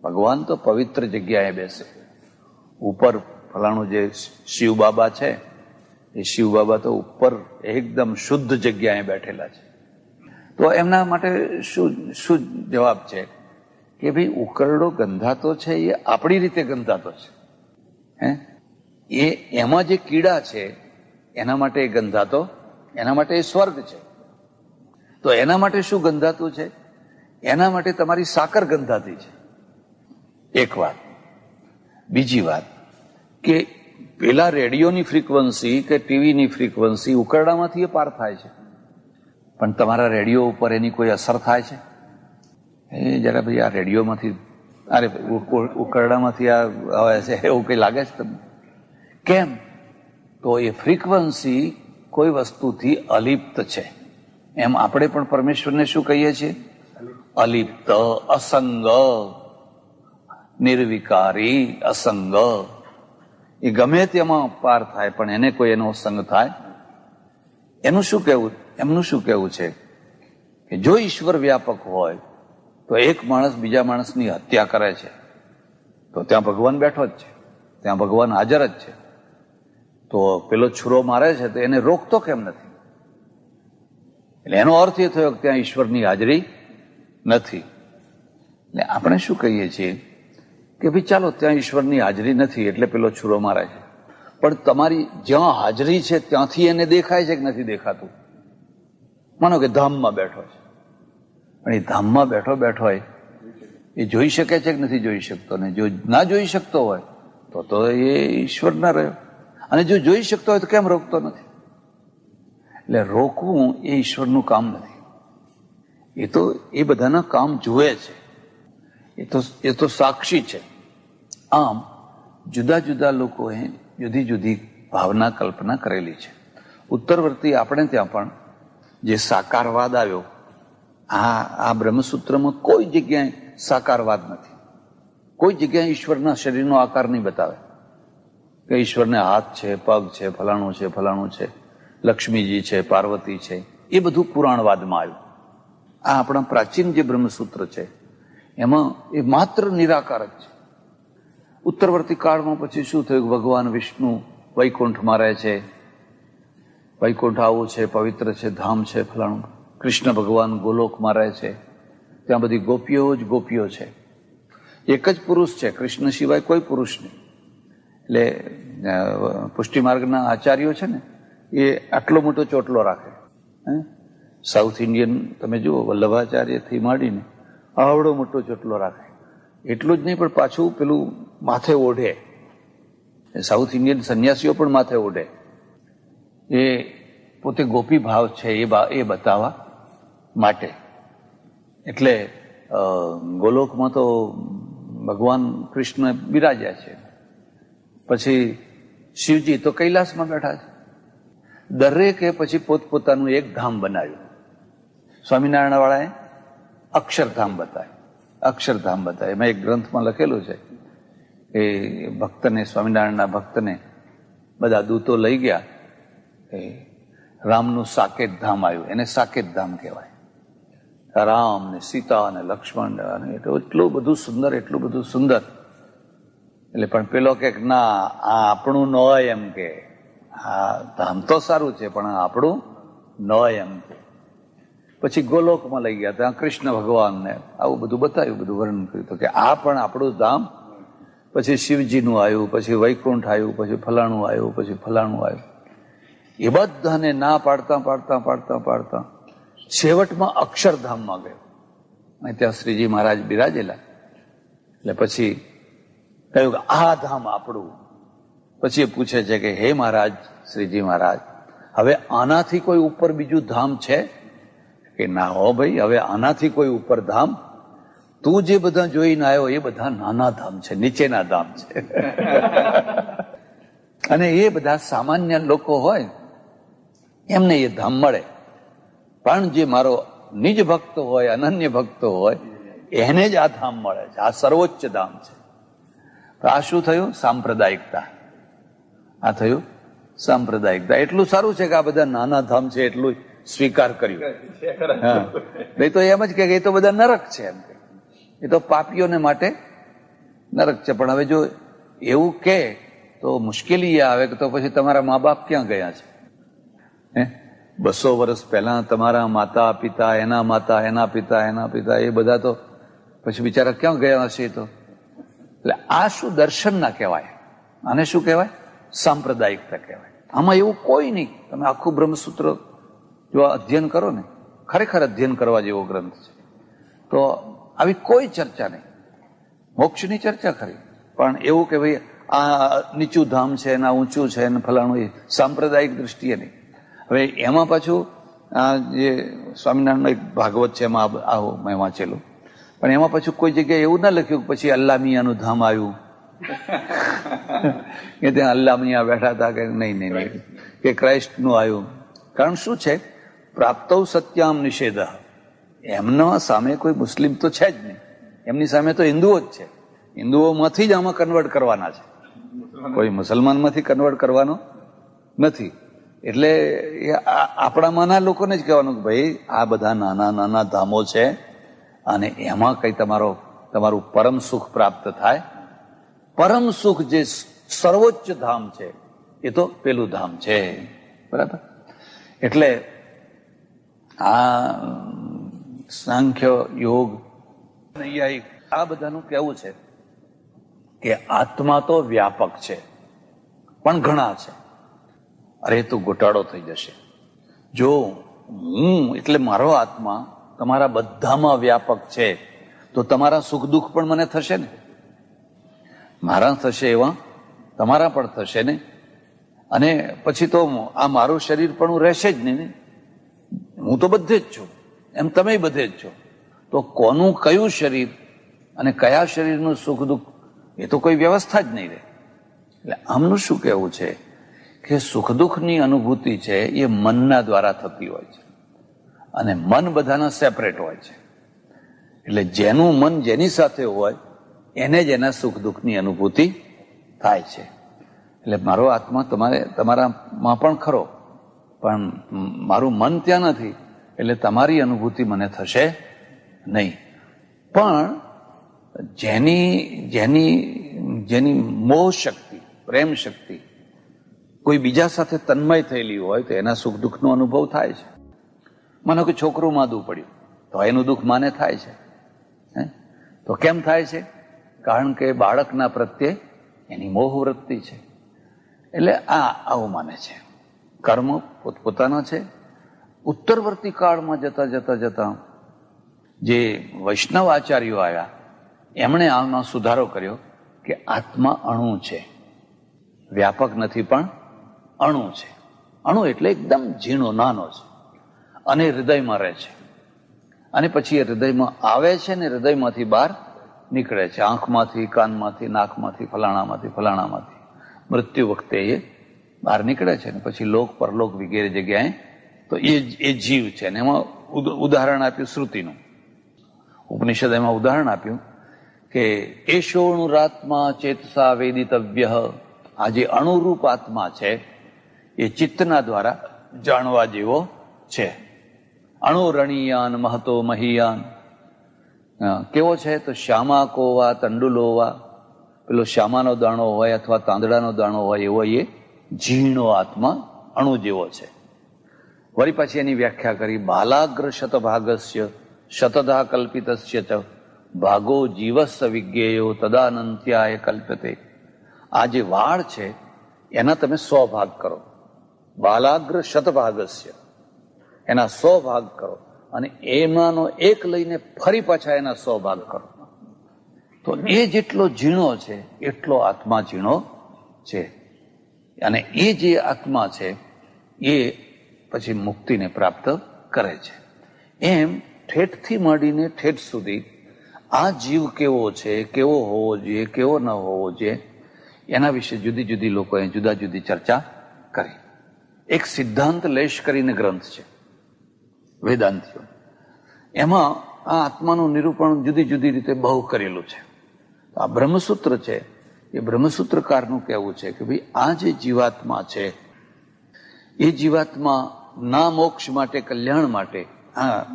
ભગવાન તો પવિત્ર જગ્યાએ બેસે. ઉપર ફલાણું જે શિવ બાબા છે, એ શિવ બાબા તો ઉપર એકદમ શુદ્ધ જગ્યાએ બેઠેલા છે. તો એમના માટે શું જવાબ છે કે ભાઈ ઉકરડો ગંધાતો છે એ આપણી રીતે ગંધાતો છે. એમાં જે કીડા છે એના માટે એ ગંધાતો, એના માટે એ સ્વર્ગ છે. તો એના માટે શું ગંધાતું છે? એના માટે તમારી સાકર ગંધાતી છે. એક વાત. બીજી વાત કે પેલા રેડિયોની ફ્રીક્વન્સી કે ટીવીની ફ્રીક્વન્સી ઉકરડામાંથી એ પાર થાય છે, પણ તમારા રેડિયો ઉપર એની કોઈ અસર થાય છે? એ જરા ભાઈ આ રેડિયોમાંથી, અરે ઉકરડામાંથી આ આવે છે એવું કઈ લાગે છે તમને? કેમ? તો એ ફ્રીક્વન્સી કોઈ વસ્તુથી અલિપ્ત છે. એમ આપણે પણ પરમેશ્વરને શું કહીએ છીએ? અલિપ્ત, અસંગ, નિર્વિકારી, અસંગ. એ ગમે તેમાં પાર થાય પણ એને કોઈ એનો સંગ થાય. એનું શું કહેવું? એમનું શું કહેવું છે કે જો ઈશ્વર વ્યાપક હોય તો એક માણસ બીજા માણસની હત્યા કરે છે તો ત્યાં ભગવાન બેઠો જ છે, ત્યાં ભગવાન હાજર જ છે. તો પેલો છુરો મારે છે તો એને રોકતો કેમ નથી? એટલે એનો અર્થ એ થયો કે ત્યાં ઈશ્વરની હાજરી નથી. એટલે આપણે શું કહીએ છીએ કે ભાઈ ચાલો ત્યાં ઈશ્વરની હાજરી નથી એટલે પેલો છુરો મારે છે, પણ તમારી જ્યાં હાજરી છે ત્યાંથી એને દેખાય છે કે નથી દેખાતું? માનો કે ધામમાં બેઠો છે, પણ એ ધામમાં બેઠો એ જોઈ શકે છે કે નથી જોઈ શકતો? ને જો ના જોઈ શકતો હોય તો એ ઈશ્વર ના રહ્યો, અને જો જોઈ શકતો હોય તો કેમ રોકતો નથી? એટલે રોકવું એ ઈશ્વરનું કામ નથી. એ બધાના કામ જુએ છે, એ તો સાક્ષી છે. આમ જુદા જુદા લોકોએ જુદી જુદી ભાવના કલ્પના કરેલી છે. ઉત્તરવર્તી આપણે ત્યાં પણ જે સાકારવાદ આવ્યો, આ બ્રહ્મસૂત્રમાં કોઈ જગ્યાએ સાકારવાદ નથી. કોઈ જગ્યાએ ઈશ્વરના શરીરનો આકાર નહીં બતાવે કે ઈશ્વરને હાથ છે, પગ છે, ફલાણું છે, ફલાણું છે, લક્ષ્મીજી છે, પાર્વતી છે. એ બધું પુરાણવાદમાં આવ્યું. આ આપણા પ્રાચીન જે બ્રહ્મસૂત્ર છે એમાં એ માત્ર નિરાકાર જ છે. ઉત્તરવર્તી કાળમાં પછી શું થયું? ભગવાન વિષ્ણુ વૈકુંઠમાં રહે છે, વૈકુંઠ આવું છે, પવિત્ર છે, ધામ છે, ફલાણું. કૃષ્ણ ભગવાન ગોલોકમાં રહે છે, ત્યાં બધી ગોપીઓ જ ગોપીઓ છે. એક જ પુરુષ છે, કૃષ્ણ સિવાય કોઈ પુરુષ નહીં. એટલે પુષ્ટિ માર્ગના આચાર્યો છે ને એ આટલો મોટો ચોટલો રાખે. સાઉથ ઇન્ડિયન તમે જુઓ, વલ્લભાચાર્યથી માંડીને આવડો મોટો ચોટલો રાખે. એટલું જ નહીં પણ પાછું પેલું માથે ઓઢે. સાઉથ ઇન્ડિયન સંન્યાસીઓ પણ માથે ઓઢે. એ પોતે ગોપી ભાવ છે એ બતાવવા માટે. એટલે ગોલોકમાં તો ભગવાન કૃષ્ણ બિરાજ્યા છે. પછી શિવજી તો કૈલાસમાં બેઠા છે. દરેકે પછી પોતપોતાનું એક ધામ બનાવ્યું. સ્વામિનારાયણ વાળાએ અક્ષરધામ બતાવ્યું. અક્ષરધામ બતાવ્યું. એમાં એક ગ્રંથમાં લખેલું છે એ ભક્તને, સ્વામિનારાયણના ભક્તને બધા દૂતો લઈ ગયા. રામનું સાકેત ધામ આવ્યું, એને સાકેત ધામ કહેવાય. રામ ને સીતા ને લક્ષ્મણ ને એટલું બધું સુંદર, એટલું બધું સુંદર. એટલે પણ પેલો કે ના, આ આપણું ન હોય એમ કે, આ ધામ તો સારું છે પણ આપણું ન હોય એમ કે. પછી ગોલોકમાં લઈ ગયા, ત્યાં કૃષ્ણ ભગવાનને આવું બધું બતાવ્યું, બધું વર્ણન કર્યું કે આ પણ આપણું ધામ પછી શિવજીનું આવ્યું, પછી વૈકુંઠ આવ્યું, પછી ફલાણું આવ્યું, પછી ફલાણું આવ્યું. એ બધાને ના પાડતા પાડતા પાડતા પાડતા છેવટમાં અક્ષરધામમાં ગયો. અને ત્યાં શ્રીજી મહારાજ બિરાજેલા. એટલે પછી કહ્યું કે આ ધામ આપણું. પછી એ પૂછે છે કે હે મહારાજ, શ્રીજી મહારાજ, હવે આનાથી કોઈ ઉપર બીજું ધામ છે? કે ના હો ભાઈ, હવે આનાથી કોઈ ઉપર ધામ? તું જે બધા જોઈને આવ્યો એ બધા નાના ધામ છે, નીચેના ધામ છે. અને એ બધા સામાન્ય લોકો હોય એમને એ ધામ મળે, પણ જે મારો નિજ ભક્ત હોય, અનન્ય ભક્ત હોય, એને જ આ ધામ મળે છે. આ સર્વોચ્ચ ધામ છે. તો આ શું થયું? સાંપ્રદાયિકતા. આ થયું સાંપ્રદાયિકતા. એટલું સારું છે કે આ બધા નાના ધામ છે એટલું સ્વીકાર કર્યું. હા, નહીં તો એમ જ કે એ તો બધા નરક છે, એમ કે એ તો પાપીઓને માટે નરક છે. પણ હવે જો એવું કે તો મુશ્કેલી આવે કે તો પછી તમારા મા બાપ ક્યાં ગયા છે? 200 વર્ષ પહેલા તમારા માતા પિતા, એના માતા, એના પિતા, એના પિતા, એ બધા તો પછી બિચારા ક્યાં ગયા હશે? તો એટલે આ શું દર્શન ના કહેવાય, આને શું કહેવાય? સાંપ્રદાયિકતા કહેવાય. આમાં એવું કોઈ નહીં. તમે આખું બ્રહ્મસૂત્ર જો અધ્યયન કરો ને, ખરેખર અધ્યયન કરવા જેવો ગ્રંથ છે. તો આવી કોઈ ચર્ચા નહીં. મોક્ષની ચર્ચા ખરી, પણ એવું કે ભાઈ આ નીચું ધામ છે ને આ ઊંચું છે ને ફલાણું, એ સાંપ્રદાયિક દ્રષ્ટિએ નહીં. હવે એમાં પાછું આ જે સ્વામિનારાયણનો એક ભાગવત છે એમાં આવું મેં વાંચેલું, પણ એમાં પાછું કોઈ જગ્યાએ એવું ના લખ્યું પછી અલ્લા મિયાનું ધામ આવ્યું કે ત્યાં અલ્લા મિયા બેઠા હતા, કે નહીં નહીં નહીં, કે ક્રાઇસ્ટનું આવ્યું. કારણ શું છે? પ્રાપ્તૌ સત્યામ નિષેધ. એમના સામે કોઈ મુસ્લિમ તો છે જ નહીં, એમની સામે તો હિન્દુઓ જ છે. હિન્દુઓમાંથી જ આમાં કન્વર્ટ કરવાના છે, કોઈ મુસલમાનમાંથી કન્વર્ટ કરવાનો નથી. એટલે આપણામાંના લોકોને જ કહેવાનું કે ભાઈ આ બધા નાના નાના ધામો છે અને એમાં કઈ તમારું પરમ સુખ પ્રાપ્ત થાય. પરમ સુખ જે સર્વોચ્ચ ધામ છે એ તો પેલું ધામ છે. બરાબર? એટલે આ સાંખ્ય, યોગ, નૈયાયિક, આ બધાનું કહેવું છે કે આત્મા તો વ્યાપક છે પણ ઘણા છે. અરે તો ગોટાળો થઈ જશે. જો હું એટલે મારો આત્મા તમારા બધામાં વ્યાપક છે તો તમારા સુખ દુઃખ પણ મને થશે ને, મારા થશે એવા તમારા પણ થશે ને. અને પછી તો આ મારું શરીર પણ રહેશે જ નહીં ને. હું તો બધે જ છું, એમ તમે બધે જ છો. તો કોનું કયું શરીર અને કયા શરીરનું સુખ દુઃખ એ તો કોઈ વ્યવસ્થા જ નહીં રહે. એટલે આમનું શું કહેવું છે કે સુખ દુઃખની અનુભૂતિ છે એ મનના દ્વારા થતી હોય છે અને મન બધાના સેપરેટ હોય છે. એટલે જેનું મન જેની સાથે હોય એને જ એના સુખ દુઃખની અનુભૂતિ થાય છે. એટલે મારો આત્મા તમારામાં પણ ખરો, પણ મારું મન ત્યાં નથી, એટલે તમારી અનુભૂતિ મને થશે નહીં. પણ જેની મોહ શક્તિ, પ્રેમ શક્તિ કોઈ બીજા સાથે તન્મય થયેલી હોય તો એના સુખ દુઃખનો અનુભવ થાય છે. માનો કે છોકરું માદું પડ્યું તો એનું દુઃખ માને થાય છે. તો કેમ થાય છે? કારણ કે બાળકના પ્રત્યે એની મોહ વૃત્તિ છે. એટલે આવું માને છે. કર્મ પોતપોતાના છે. ઉત્તરવર્તી કાળમાં જતા જતા જતા જે વૈષ્ણવ આચાર્યો આવ્યા એમણે આમાં સુધારો કર્યો કે આત્મા અણુ છે, વ્યાપક નથી પણ અણુ છે. અણુ એટલે એકદમ ઝીણો નાનો છે અને હૃદયમાં રહે છે. અને પછી એ હૃદયમાં આવે છે ને હૃદયમાંથી બહાર નીકળે છે, આંખમાંથી, કાનમાંથી, નાકમાંથી, ફલાણામાંથી મૃત્યુ વખતે એ બહાર નીકળે છે. ને પછી લોક પરલોક વગેરે જગ્યાએ તો એ જીવ છે. ને એમાં ઉદાહરણ આપ્યું શ્રુતિનું. ઉપનિષદ એમાં ઉદાહરણ આપ્યું કે એષોણુરાત્મા ચેતસા વેદિતવ્ય. આ જે અણુરૂપ આત્મા છે એ ચિત્તના દ્વારા જાણવા જેવો છે. અણુરણીયાન મહતો મહિયાન. કેવો છે? તો શ્યામા કોવા તંડુલોવા, પેલો શ્યામાનો દાણો હોય અથવા તાંદડાનો દાણો હોય એવો એ ઝીણો આત્મા અણુ જેવો છે. વળી પછી એની વ્યાખ્યા કરી બાલાગ્ર શતભાગસ્ય શતધા કલ્પિતસ્ય ચ ભાગો જીવસ્સ વિજ્ઞેયો તદાનંત્યાય કલ્પ્યતે. આ જે વાળ છે એના તમે 100 ભાગ કરો. બાલાગ્ર શતભાગસ્ય, એના 100 ભાગ કરો અને એમાંનો એક લઈને ફરી પાછા એના 100 ભાગ કરો. તો એ જેટલો ઝીણો છે એટલો આત્મા ઝીણો છે. અને એ જે આત્મા છે એ પછી મુક્તિને પ્રાપ્ત કરે છે. એમ ઠેઠથી માંડીને ઠેઠ સુધી આ જીવ કેવો છે, કેવો હોવો જોઈએ, કેવો ન હોવો જોઈએ, એના વિશે જુદી જુદી લોકોએ જુદા જુદી ચર્ચા કરી. એક સિદ્ધાંત લેશ કરીને ગ્રંથ છે વેદાંતિઓ, એમાં આ આત્માનું નિરૂપણ જુદી જુદી રીતે બહુ કરેલું છે. આ બ્રહ્મસૂત્ર છે એ બ્રહ્મસૂત્રકારનું કહેવું છે કે ભાઈ આ જે જીવાત્મા છે એ જીવાત્મા ના મોક્ષ માટે, કલ્યાણ માટે આ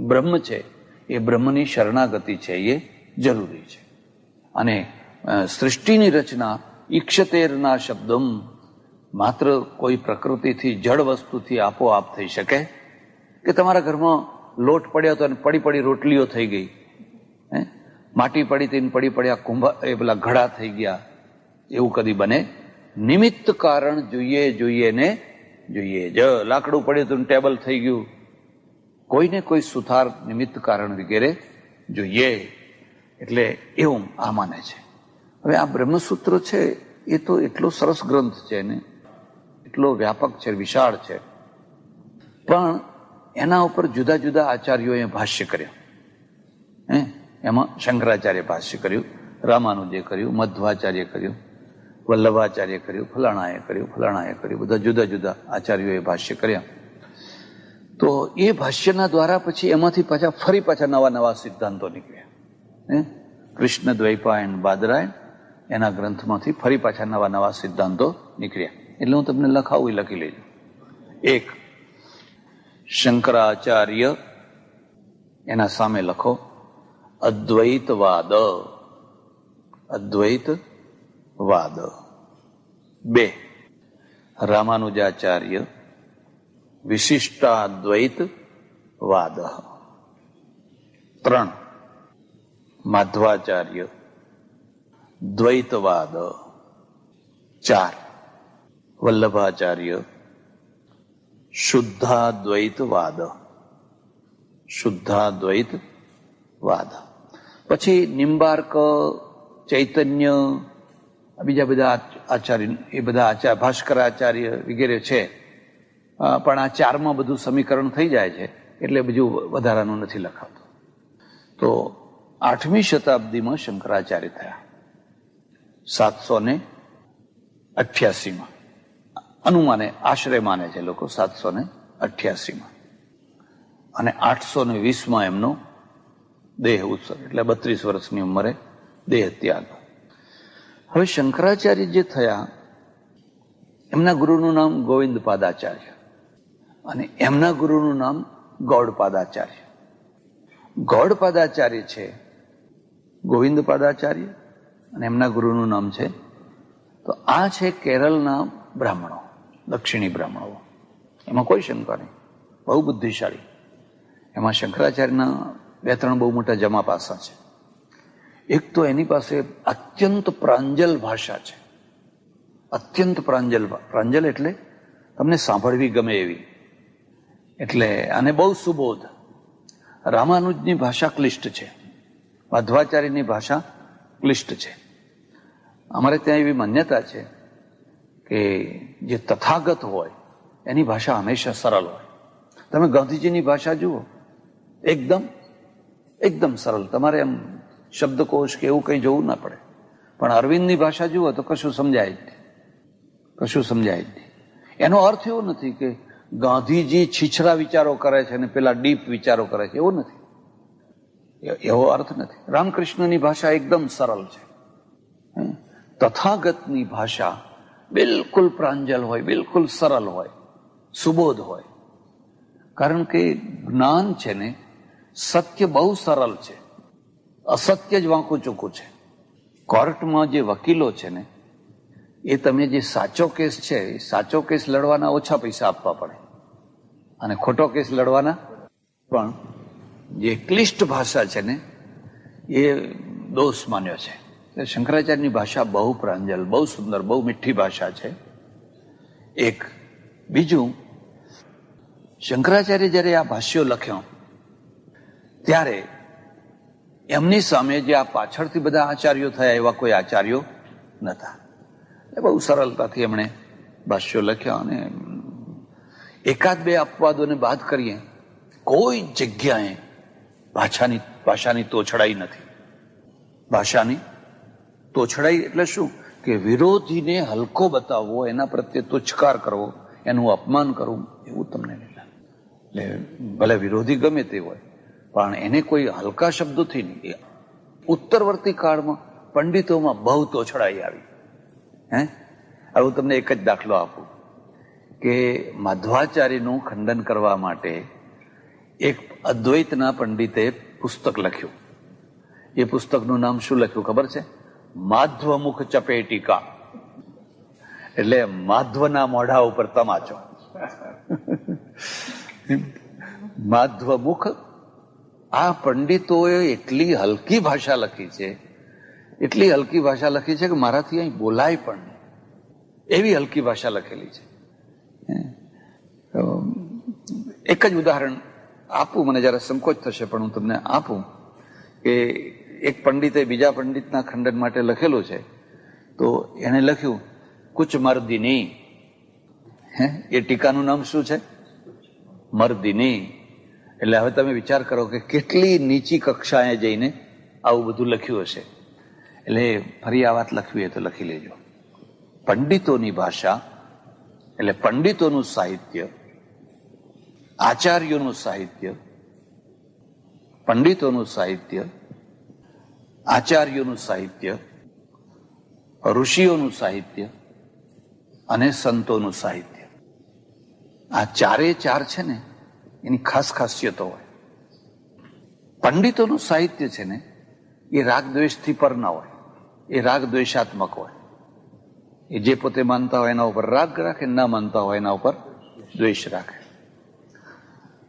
બ્રહ્મ છે એ બ્રહ્મની શરણાગતિ છે એ જરૂરી છે. અને સૃષ્ટિની રચના ઈક્ષતેરના શબ્દમ, માત્ર કોઈ પ્રકૃતિથી જળ વસ્તુથી આપોઆપ થઈ શકે કે તમારા ઘરમાં લોટ પડ્યો તો પડી રોટલીઓ થઈ ગઈ, માટી પડી તેને પડ્યા કુંભા એ પેલા ઘડા થઈ ગયા, એવું કદી બને? નિમિત્ત કારણ જોઈએ ને જોઈએ જ. લાકડું પડ્યું તો ટેબલ થઈ ગયું, કોઈને કોઈ સુથાર નિમિત્ત કારણ વગેરે જોઈએ. એટલે એવું આ માને છે. હવે આ બ્રહ્મસૂત્ર છે એ તો એટલો સરસ ગ્રંથ છે ને, એટલો વ્યાપક છે, વિશાળ છે, પણ એના ઉપર જુદા જુદા આચાર્યોએ ભાષ્ય કર્યા. એમાં શંકરાચાર્ય ભાષ્ય કર્યું, રામાનુજે કર્યું, મધ્વાચાર્ય કર્યું, વલ્લભાચાર્ય કર્યું, ફલાણાએ કર્યું, બધા જુદા જુદા આચાર્યોએ ભાષ્ય કર્યા. તો એ ભાષ્યના દ્વારા પછી એમાંથી ફરી પાછા નવા નવા સિદ્ધાંતો નીકળ્યા. કૃષ્ણ દ્વૈપાયન બાદરાયણ એના ગ્રંથમાંથી ફરી પાછા નવા નવા સિદ્ધાંતો નીકળ્યા. એટલે હું તમને લખાવું એ લખી લેજો. એક, શંકરાચાર્ય, એના સામે લખો અદ્વૈતવાદ. અદ્વૈતવાદ. 2, રામાનુજાચાર્ય વિશિષ્ટાદ્વૈતવાદ. 3, માધવાચાર્ય દ્વૈતવાદ. 4, વલ્લભાચાર્ય શુદ્ધાદ્વૈતવાદ. શુદ્ધાદ્વૈતવાદ. પછી નિમ્બાર્ક, ચૈતન્ય, બીજા બધા આચાર્ય, એ બધા ભાસ્કરાચાર્ય વગેરે છે, પણ આ 4માં બધું સમીકરણ થઈ જાય છે એટલે બીજું વધારાનું નથી લખાતું. તો 8મી શતાબ્દીમાં શંકરાચાર્ય થયા 788માં. અનુમાને આશરે માને છે લોકો 788માં, અને 820માં એમનો દેહ ઉત્સર્ગ, એટલે 32 વર્ષની ઉંમરે દેહ ત્યાગ. હવે શંકરાચાર્ય જે થયા એમના ગુરુનું નામ ગોવિંદપાદાચાર્ય અને એમના ગુરુનું નામ ગૌડપાદાચાર્ય. ગૌડપાદાચાર્ય છે ગોવિંદપાદાચાર્ય અને એમના ગુરુનું નામ છે, તો આ છે કેરળના બ્રાહ્મણો, દક્ષિણી બ્રાહ્મણો. એમાં કોઈ શંકા નહીં, બહુ બુદ્ધિશાળી. એમાં શંકરાચાર્યના 2-3 બહુ મોટા જમા પાસા છે. એક તો એની પાસે અત્યંત પ્રાંજલ ભાષા છે. અત્યંત પ્રાંજલ એટલે તમને સાંભળવી ગમે એવી, એટલે આને બહુ સુબોધ. રામાનુજની ભાષા ક્લિષ્ટ છે, માધવાચાર્યની ભાષા ક્લિષ્ટ છે. અમારે ત્યાં એવી માન્યતા છે કે જે તથાગત હોય એની ભાષા હંમેશા સરળ હોય. તમે ગાંધીજીની ભાષા જુઓ, એકદમ સરળ, તમારે એમ શબ્દકોશ કે એવું કંઈ જોવું ના પડે. પણ અરવિંદની ભાષા જુઓ તો કશું સમજાય જ નહીં. એનો અર્થ એવો નથી કે ગાંધીજી છીછરા વિચારો કરે છે અને પેલા ડીપ વિચારો કરે છે, એવો નથી, એવો અર્થ નથી. રામકૃષ્ણની ભાષા એકદમ સરળ છે. તથાગતની ભાષા બિલકુલ પ્રાંજલ હોય, બિલકુલ સરળ હોય, સુબોધ હોય. કારણ કે જ્ઞાન છે ને, સત્ય બહુ સરળ છે, અસત્ય જ વાંકું ચૂકું છે. કોર્ટમાં જે વકીલો છે ને, એ તમે જે સાચો કેસ છે, એ સાચો કેસ લડવાના ઓછા પૈસા આપવા પડે અને ખોટો કેસ લડવાના. પણ જે ક્લિષ્ટ ભાષા છે ને, એ દોષ માન્યો છે. શંકરાચાર્યની ભાષા બહુ પ્રાંજલ, બહુ સુંદર, બહુ મીઠી ભાષા છે. એક બીજું, શંકરાચાર્ય જયારે આ ભાષ્યો લખ્યો ત્યારે એમની સામે જે આ પાછળથી બધા આચાર્યો થયા એવા કોઈ આચાર્યો નતા. બહુ સરળતાથી એમણે ભાષ્યો લખ્યા અને એકાદ બે અપવાદોને બાદ કરીએ કોઈ જગ્યાએ ભાષાની તોછડાઈ નથી. ભાષાની તોછડાઈ એટલે શું કે વિરોધીને હલકો બતાવવો, એના પ્રત્યે તુચ્છકાર કરવો, એનું અપમાન કરવું, એવું તમને નહીં લાગે. એટલે ભલે વિરોધી ગમે તે હોય પણ એને કોઈ હલકા શબ્દોથી નહીં. ઉત્તરવર્તી કાળમાં પંડિતોમાં બહુ તોછડાઈ આવી. હવે હું તમને એક જ દાખલો આપું કે માધવાચાર્યનું ખંડન કરવા માટે એક અદ્વૈતના પંડિતે પુસ્તક લખ્યું. એ પુસ્તકનું નામ શું લખ્યું ખબર છે? માધ્વમુખ ચપેટિકા, એટલે માધવના મોઢા ઉપર તમાચો. માધ્વમુખ. આ પંડિતોએ એટલી હલકી ભાષા લખી છે, એટલી હલકી ભાષા લખી છે કે મારાથી અહીં બોલાય પણ નહીં, એવી હલકી ભાષા લખેલી છે. એક જ ઉદાહરણ આપું, મને જરા સંકોચ થશે પણ હું તમને આપું કે એક પંડિતે બીજા પંડિતના ખંડન માટે લખેલું છે. તો એને લખ્યું કુછ મર્દિની. એ ટીકાનું નામ શું છે? મર્દિની. એટલે હવે તમે વિચાર કરો કે કેટલી નીચી કક્ષાએ જઈને આવું બધું લખ્યું હશે. એટલે ફરી આ વાત લખવી હોય તો લખી લેજો. પંડિતોની ભાષા એટલે પંડિતોનું સાહિત્ય, આચાર્યોનું સાહિત્ય, પંડિતોનું સાહિત્ય, આચાર્યોનું સાહિત્ય, ઋષિઓનું સાહિત્ય અને સંતોનું સાહિત્ય, આ ચારે ચાર છે ને એની ખાસ ખાસિયતો હોય. પંડિતોનું સાહિત્ય છે ને એ રાગ દ્વેષથી પર ના હોય, એ રાગ દ્વેષાત્મક હોય. એ જે પોતે માનતા હોય એના ઉપર રાગ રાખે, ના માનતા હોય એના ઉપર દ્વેષ રાખે.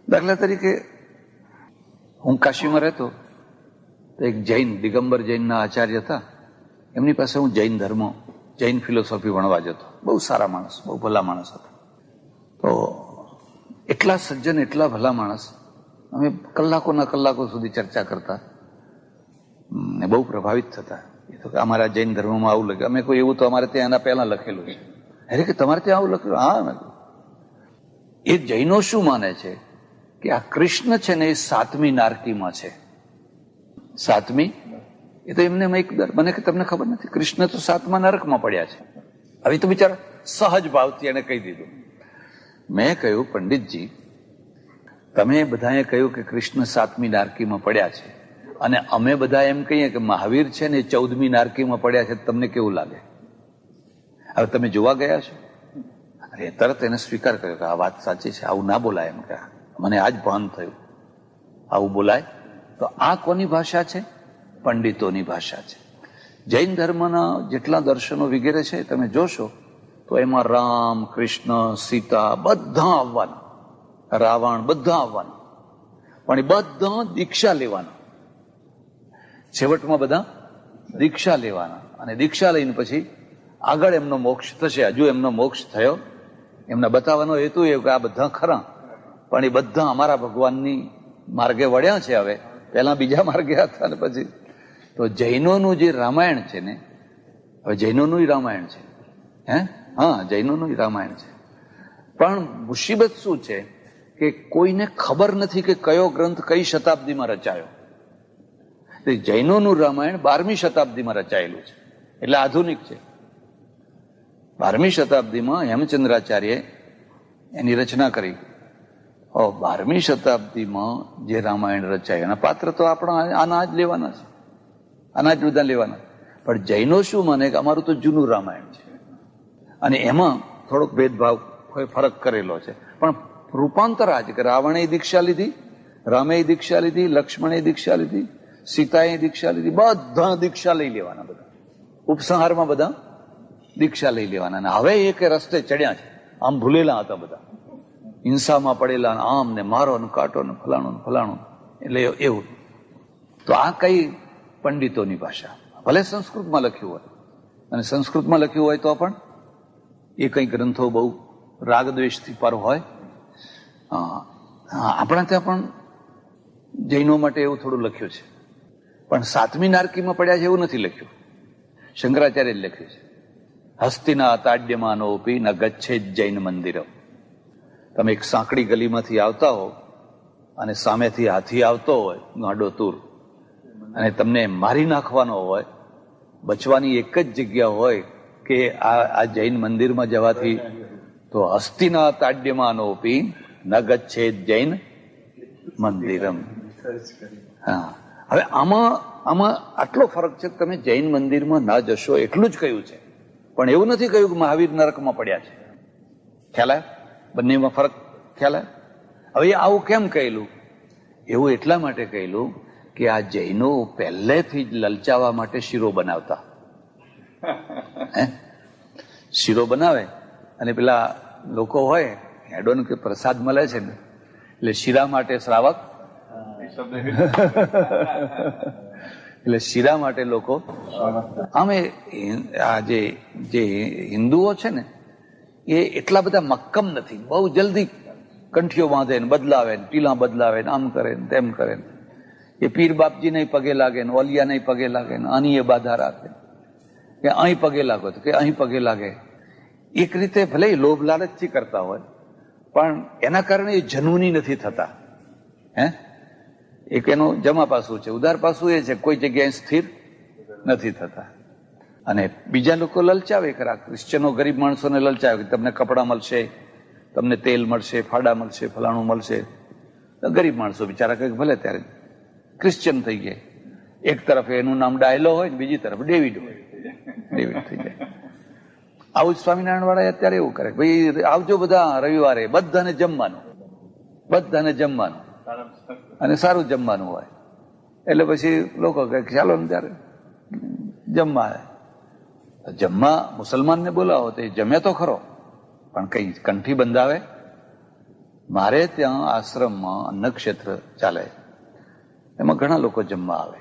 દાખલા તરીકે હું કાશીમાં રહેતો તો એક જૈન, દિગંબર જૈનના આચાર્ય હતા. એમની પાસે હું જૈન ધર્મ, જૈન ફિલોસોફી ભણવા જતો. બહુ સારા માણસ, બહુ ભલા માણસ હતા. તો એટલા સજ્જન, એટલા ભલા માણસ, અમે કલાકોના કલાકો સુધી ચર્ચા કરતા ને બહુ પ્રભાવિત થતા. એ તો અમારા જૈન ધર્મમાં આવું લખ્યું. અમે કોઈ એવું તો અમારે ત્યાં એના પહેલા લખેલું છે. અરે કે તમારે ત્યાં આવું લખ્યું? હા. એ જૈનો શું માને છે કે આ કૃષ્ણ છે ને એ 7મી નારકીમાં છે. 7મી એ તો એમને મને કે તમને ખબર નથી, કૃષ્ણ તો 7મા નરકમાં પડ્યા છે. હવે તો બિચારા સહજ ભાવથી એને કહી દીધું. મેં કહ્યું પંડિતજી, તમે બધાએ કહ્યું કે કૃષ્ણ 7મી નારકીમાં પડ્યા છે અને અમે બધા એમ કહીએ કે મહાવીર છે ને 14મી નારકીમાં પડ્યા છે, તમને કેવું લાગે? હવે તમે જોવા ગયા છો? અરે તરત એને સ્વીકાર કર્યો કે આ વાત સાચી છે, આવું ના બોલાય. એમ કે મને આજ ભાન થયું, આવું બોલાય? તો આ કોની ભાષા છે? પંડિતોની ભાષા છે. જૈન ધર્મના જેટલા દર્શનો વગેરે છે તમે જોશો તો એમાં રામ, કૃષ્ણ, સીતા બધા આવવાના, રાવણ બધા આવવાના, પણ એ બધા દીક્ષા લેવાના. છેવટમાં બધા દીક્ષા લેવાના અને દીક્ષા લઈને પછી આગળ એમનો મોક્ષ થશે. હજુ એમનો મોક્ષ થયો, એમને બતાવવાનો હેતુ એ કે આ બધા ખરા પણ એ બધા અમારા ભગવાનની માર્ગે વળ્યા છે. હવે પહેલા બીજા માર્ગે હતા ને પછી તો જૈનોનું જે રામાયણ છે ને, હવે જૈનોનું રામાયણ છે, જૈનોનું રામાયણ છે. પણ મુસીબત શું છે કે કોઈને ખબર નથી કે કયો ગ્રંથ કઈ શતાબ્દીમાં રચાયો. જૈનોનું રામાયણ 12મી શતાબ્દીમાં રચાયેલું છે, એટલે આધુનિક છે. 12મી શતાબ્દીમાં હેમચંદ્રાચાર્ય એની રચના કરી. 12મી શતાબ્દીમાં જે રામાયણ રચાયું એના પાત્ર તો આપણા આના જ લેવાના છે, આના જ બધા લેવાના. પણ જૈનો શું માને કે અમારું તો જૂનું રામાયણ છે અને એમાં થોડોક ભેદભાવ, ફરક કરેલો છે. પણ રૂપાંતર આ છે કે રાવણે દીક્ષા લીધી, રામે દીક્ષા લીધી, લક્ષ્મણે દીક્ષા લીધી, સીતાએ દીક્ષા લીધી, બધા દીક્ષા લઈ લેવાના. બધા ઉપસંહારમાં બધા દીક્ષા લઈ લેવાના. અને હવે એક રસ્તે ચડ્યા છે. આમ ભૂલેલા હતા બધા, હિંસામાં પડેલા, આમ ને મારો ને કાંટો ને ફલાણું ને ફલાણું, એટલે એવું. તો આ કઈ પંડિતોની ભાષા. ભલે સંસ્કૃતમાં લખ્યું હોય, અને સંસ્કૃતમાં લખ્યું હોય તો પણ એ કંઈ ગ્રંથો બહુ રાગદ્વેષથી પર હોય. આપણા ત્યાં પણ જૈનો માટે એવું થોડું લખ્યું છે, પણ 7મી નારકીમાં પડ્યા છે એવું નથી લખ્યું. શંકરાચાર્ય લખ્યું છે, હસ્તિના તાડ્યમાનોપી ન ગચ્છેદ જૈન મંદિર. તમે એક સાંકડી ગલીમાંથી આવતા હો અને સામેથી હાથી આવતો હોય ગાંડો તૂર, અને તમને મારી નાખવાનો હોય, બચવાની એક જ જગ્યા હોય કે આ જૈન મંદિરમાં જવાથી, તો હસ્તિના તાડ્યમાનોપી ન ગચ્છેદ જૈન મંદિરમ. હા, હવે આમાં આટલો ફરક છે કે તમે જૈન મંદિરમાં ના જશો એટલું જ કહ્યું છે, પણ એવું નથી કહ્યું કે મહાવીર નરકમાં પડ્યા છે. ખ્યાલ આવે? બંનેમાં ફરક ખ્યાલ આવે? હવે આવું કેમ કહેલું? એવું એટલા માટે કહેલું કે આ જૈનો પહેલેથી જ લલચાવવા માટે શીરો બનાવતા. શીરો બનાવે અને પેલા લોકો હોય હેડોન કે પ્રસાદ મળે છે ને, એટલે શીરા માટે શ્રાવક, એટલે શીરા માટે લોકો આમે આ જે હિન્દુઓ છે ને એ એટલા બધા મક્કમ નથી. બહુ જલ્દી કંઠીઓ બાંધે ને બદલાવે ને ટીલા બદલાવે ને આમ કરે ને તેમ કરે ને, એ પીર બાપજી નહીં પગે લાગે ને ઓલિયા નહીં પગે લાગે ને આની એ બાધા રાખે કે અહીં પગે લાગો તો કે અહીં પગે લાગે. એક રીતે ભલે લોભ લાલચથી કરતા હોય, પણ એના કારણે એ જનૂની નથી થતા. એક એનું જમા પાસું છે. ઉદાર પાસું એ છે કોઈ જગ્યાએ સ્થિર નથી થતા. અને બીજા લોકો લલચાવે ખરા, ક્રિશ્ચનો ગરીબ માણસોને લલચાવે કે તમને કપડાં મળશે, તમને તેલ મળશે, ફાડા મળશે, ફલાણું મળશે. ગરીબ માણસો બિચારા કંઈક ભલે ત્યારે ક્રિશ્ચન થઈ ગયા. એક તરફ એનું નામ ડાયલો હોય ને બીજી તરફ ડેવિડ હોય, ડેવિડ થઈ જાય. આવું જ સ્વામિનારાયણ વાળા અત્યારે એવું કરે, ભાઈ આવજો બધા રવિવારે, બધાને જમવાનું, બધાને જમવાનું અને સારું જમવાનું હોય. એટલે પછી લોકો કહે ચાલો ને ત્યારે જમવા. જમવા મુસલમાનને બોલાવો તો એ જમે તો ખરો, પણ કઈ કંઠી બંધાવે? મારે ત્યાં આશ્રમમાં અન્નક્ષેત્ર ચાલે, એમાં ઘણા લોકો જમવા આવે.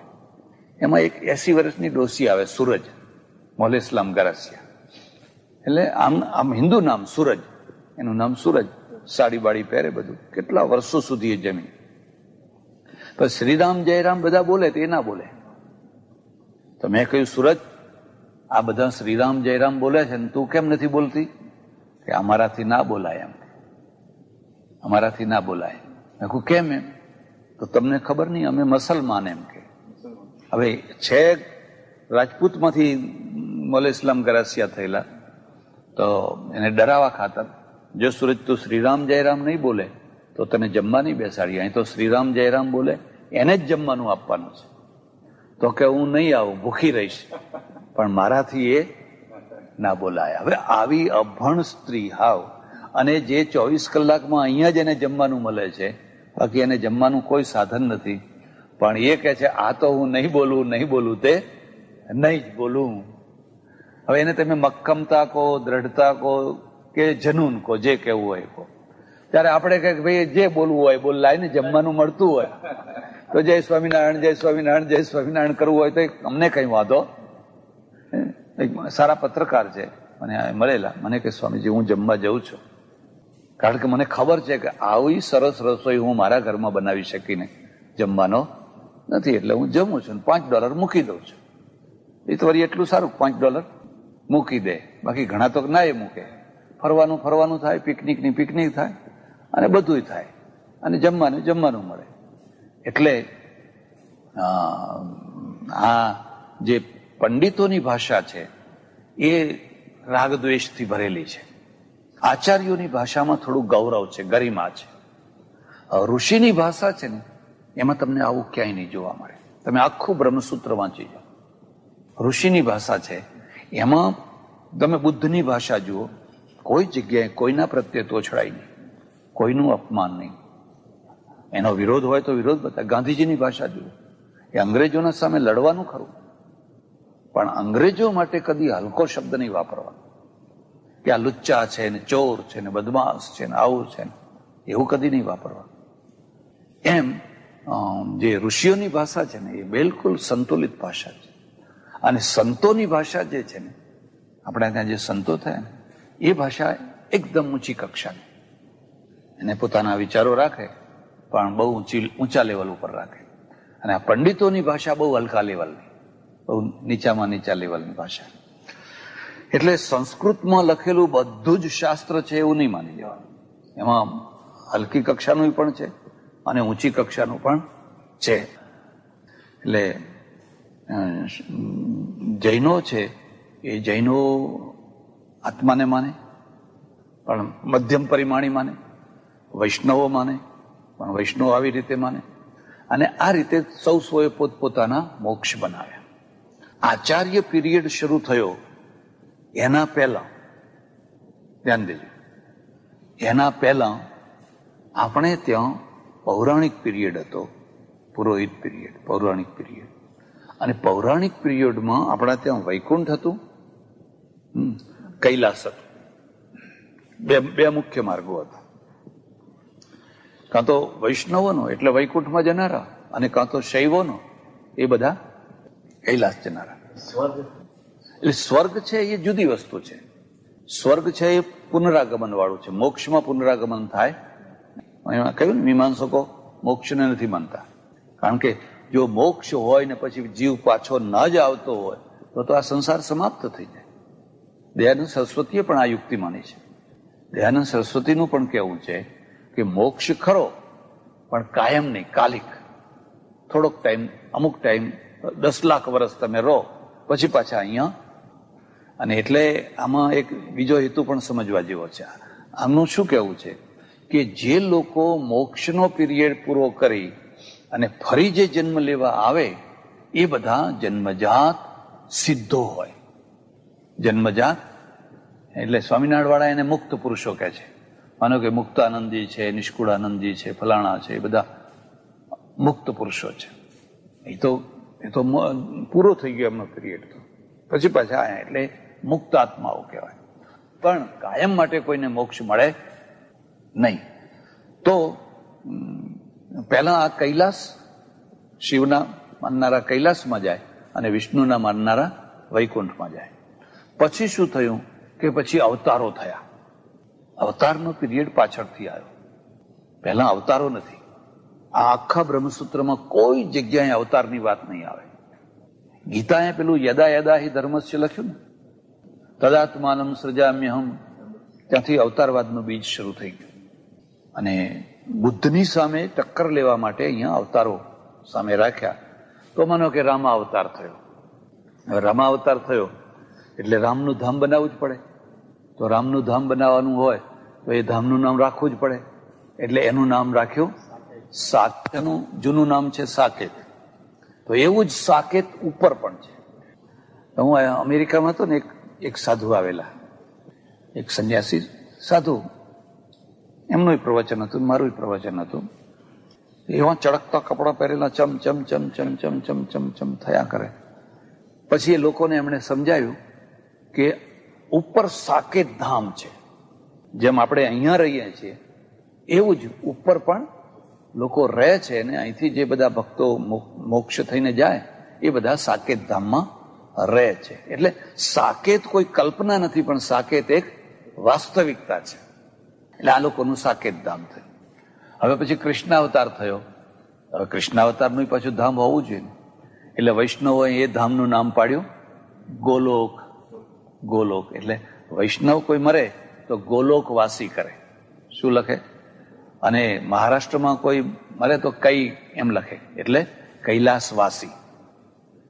એમાં એક 80 વર્ષની ડોસી આવે, સૂરજ, મોલે ઇસ્લામ ગરાસિયા. એટલે આમ હિન્દુ નામ સૂરજ, એનું નામ સૂરજ, સાડી બાડી પહેરે બધું, કેટલા વર્ષો સુધી એ જમી. પણ શ્રીરામ જયરામ બધા બોલે તો એ ના બોલે. તો મેં કહ્યું સૂરજ, આ બધા શ્રીરામ જયરામ બોલે છે ને તું કેમ નથી બોલતી? કે અમારાથી ના બોલાય, એમ અમારાથી ના બોલાય. મેં કહું કેમ? એમ તો તમને ખબર નહીં, અમે મુસલમાન. એમ કે હવે છે રાજપૂતમાંથી મોલે ઇસ્લામ ગરાસિયા થયેલા, તો એને ડરાવા ખાતર, જો સૂરજ તું શ્રીરામ જયરામ નહીં બોલે તો તને જમવા નહીં બેસાડી. અહીં તો શ્રીરામ જયરામ બોલે એને જ જમવાનું આપવાનું છે. તો કે હું નહીં આવું, ભૂખી રહીશ, પણ મારાથી એ ના બોલાય. હવે આવી અભણ સ્ત્રી હાવ, અને જે 24 કલાકમાં અહીંયા જ એને જમવાનું મળે છે, બાકી એને જમવાનું કોઈ સાધન નથી, પણ એ કહે છે આ તો હું નહીં બોલું તે નહીં જ બોલું. હવે એને તમે મક્કમતા કહો, દ્રઢતા કહો કે જનૂન કહો, જે કહેવું હોય કહો. ત્યારે આપણે કહે ભાઈ જે બોલવું હોય બોલ, લાઈને જમવાનું મળતું હોય તો જય સ્વામિનારાયણ, જય સ્વામિનારાયણ, જય સ્વામિનારાયણ કરવું હોય તો અમને કઈ વાંધો. એક સારા પત્રકાર છે મને મળેલા, મને કે સ્વામીજી હું જમવા જઉં છું, કારણ કે મને ખબર છે કે આવી સરસ રસોઈ હું મારા ઘરમાં બનાવી શકીને જમવાનો નથી, એટલે હું જમું છું, $5 મૂકી દઉં છું. એ તો વળી એટલું સારું, $5 મૂકી દે, બાકી ઘણા તો ના એ મૂકે. ફરવાનું થાય, પિકનિક થાય, અને બધું થાય, અને જમવાનું મળે. એટલે આ જે પંડિતોની ભાષા છે એ રાગદ્વેષથી ભરેલી છે. આચાર્યોની ભાષામાં થોડું ગૌરવ છે, ગરિમા છે. ઋષિની ભાષા છે ને એમાં તમને આવું ક્યાંય નહીં જોવા મળે. તમે આખું બ્રહ્મસૂત્ર વાંચી જાઓ, ઋષિની ભાષા છે એમાં તમે બુદ્ધની ભાષા જુઓ, કોઈ જગ્યાએ કોઈના પ્રત્યે તોછડાય નહીં, કોઈનું અપમાન નહીં. એનો વિરોધ હોય તો વિરોધ બતાવે. ગાંધીજીની ભાષા જુઓ, એ અંગ્રેજોના સામે લડવાનું ખરું, પણ અંગ્રેજો માટે કદી હલકો શબ્દ નહીં વાપરવાનો કે આ લુચ્ચા છે ને ચોર છે ને બદમાશ છે ને આવું છે ને, એવું કદી નહીં વાપરવાનું. એમ જે ઋષિઓની ભાષા છે ને એ બિલકુલ સંતુલિત ભાષા છે. અને સંતોની ભાષા જે છે ને, આપણા ત્યાં જે સંતો થયા ને, એ ભાષા એકદમ ઊંચી કક્ષાની. એને પોતાના વિચારો રાખે પણ બહુ ઊંચા લેવલ ઉપર રાખે. અને આ પંડિતોની ભાષા બહુ હલકા લેવલની, બહુ નીચામાં નીચા લેવલની ભાષા. એટલે સંસ્કૃતમાં લખેલું બધું જ શાસ્ત્ર છે એવું નહીં માની લેવાનું. એમાં હલકી કક્ષાનું પણ છે અને ઊંચી કક્ષાનું પણ છે. એટલે જૈનો છે એ જૈનો આત્માને માને પણ મધ્યમ પરિમાણી માને, વૈષ્ણવો માને પણ વૈષ્ણવ આવી રીતે માને. અને આ રીતે સૌએ પોતપોતાના મોક્ષ બનાવ્યા. આચાર્ય પીરિયડ શરૂ થયો એના પહેલા, ધ્યાન દેજો, એના પહેલા આપણે ત્યાં પૌરાણિક પીરિયડ હતો, પુરોહિત પીરિયડ, પૌરાણિક પીરિયડ. અને પૌરાણિક પીરિયડમાં આપણા ત્યાં વૈકુંઠ હતું, કૈલાસ હતું. બે મુખ્ય માર્ગો હતા. કાં તો વૈષ્ણવોનો એટલે વૈકુંઠમાં જનારા, અને કાં તો શૈવોનો એ બધા કૈલાસ જનારા. એટલે સ્વર્ગ છે એ જુદી વસ્તુ છે. સ્વર્ગ છે એ પુનરાગમન વાળું છે. મોક્ષમાં પુનરાગમન થાય. એમાં કહ્યું ને, મીમાંસકો મોક્ષને નથી માનતા. કારણ કે જો મોક્ષ હોય ને પછી જીવ પાછો ન જ આવતો હોય તો આ સંસાર સમાપ્ત થઈ જાય. દયાનંદ સરસ્વતીએ પણ આ યુક્તિ માની છે. દયાનંદ સરસ્વતીનું પણ કહેવું છે કે મોક્ષ ખરો પણ કાયમ નહીં, કાલિક. થોડોક ટાઈમ, અમુક ટાઈમ, 10 લાખ વર્ષ તમે રહો પછી પાછા અહીંયા. અને એટલે આમાં એક બીજો હેતુ પણ સમજવા જેવો છે. આમનું શું કહેવું છે કે જે લોકો મોક્ષનો પીરિયડ પૂરો કરી અને ફરી જે જન્મ લેવા આવે એ બધા જન્મજાત સિદ્ધો હોય. જન્મજાત એટલે સ્વામિનારાયણ વાળા એને મુક્ત પુરુષો કહે છે. માનો કે મુક્તાનંદજી છે, નિષ્કુળાનંદજી છે, ફલાણા છે, એ બધા મુક્ત પુરુષો છે. એ તો પૂરો થઈ ગયો એમનો પીરિયડ. તો પછી પાછા આયા એટલે મુક્ત આત્માઓ કહેવાય. પણ કાયમ માટે કોઈને મોક્ષ મળે નહીં. તો પહેલા આ કૈલાસ, શિવના માનનારા કૈલાસમાં જાય અને વિષ્ણુના માનનારા વૈકુંઠમાં જાય. પછી શું થયું કે પછી અવતારો થયા. અવતારનો પીરિયડ પાછળથી આવ્યો, પહેલા અવતારો નથી. આ આખા બ્રહ્મસૂત્રમાં કોઈ જગ્યાએ અવતારની વાત નહીં આવે. ગીતાએ પેલું યદા યદા હિ ધર્મસ્ય લખ્યું ને, તદાત્માનમ સૃજામ્યહમ, ત્યાંથી અવતારવાદનું બીજ શરૂ થઈ ગયું. અને બુદ્ધની સામે ટક્કર લેવા માટે અહીંયા અવતારો સામે રાખ્યા. તો માનો કે રામા અવતાર થયો. હવે રામા અવતાર થયો એટલે રામનું ધામ બનાવવું જ પડે. તો રામનું ધામ બનાવવાનું હોય તો એ ધામનું નામ રાખવું જ પડે. એટલે એનું નામ રાખ્યું સાકેત. એનું જૂનું નામ છે સાકેત. તો એવું જ સાકેત ઉપર પણ છે. હું અમેરિકામાં હતો ને, એક સાધુ આવેલા, એક સંન્યાસી સાધુ. એમનું પ્રવચન હતું, મારું પ્રવચન હતું. એવા ચળકતા કપડા પહેરેલા, ચમ ચમ ચમ ચમ ચમ ચમ ચમ ચમ થયા કરે. પછી એ લોકોને એમણે સમજાવ્યું કે ઉપર સાકેત ધામ છે. જેમ આપણે અહીંયા રહીએ છીએ એવું જ ઉપર પણ લોકો રહે છે. અને અહીંથી જે બધા ભક્તો મોક્ષ થઈને જાય એ બધા સાકેત ધામમાં રહે છે. એટલે સાકેત કોઈ કલ્પના નથી, પણ સાકેત એક વાસ્તવિકતા છે. એટલે આ લોકોનું સાકેત ધામ થયું. હવે પછી કૃષ્ણાવતાર થયો. હવે કૃષ્ણાવતારનું પાછું ધામ હોવું જોઈએ. એટલે વૈષ્ણવોએ એ ધામનું નામ પાડ્યું ગોલોક. ગોલોક એટલે વૈષ્ણવ કોઈ મરે તો ગોલોકવાસી કરે. શું લખે? અને મહારાષ્ટ્રમાં કોઈ મરે તો કઈ એમ લખે, એટલે કૈલાસવાસી.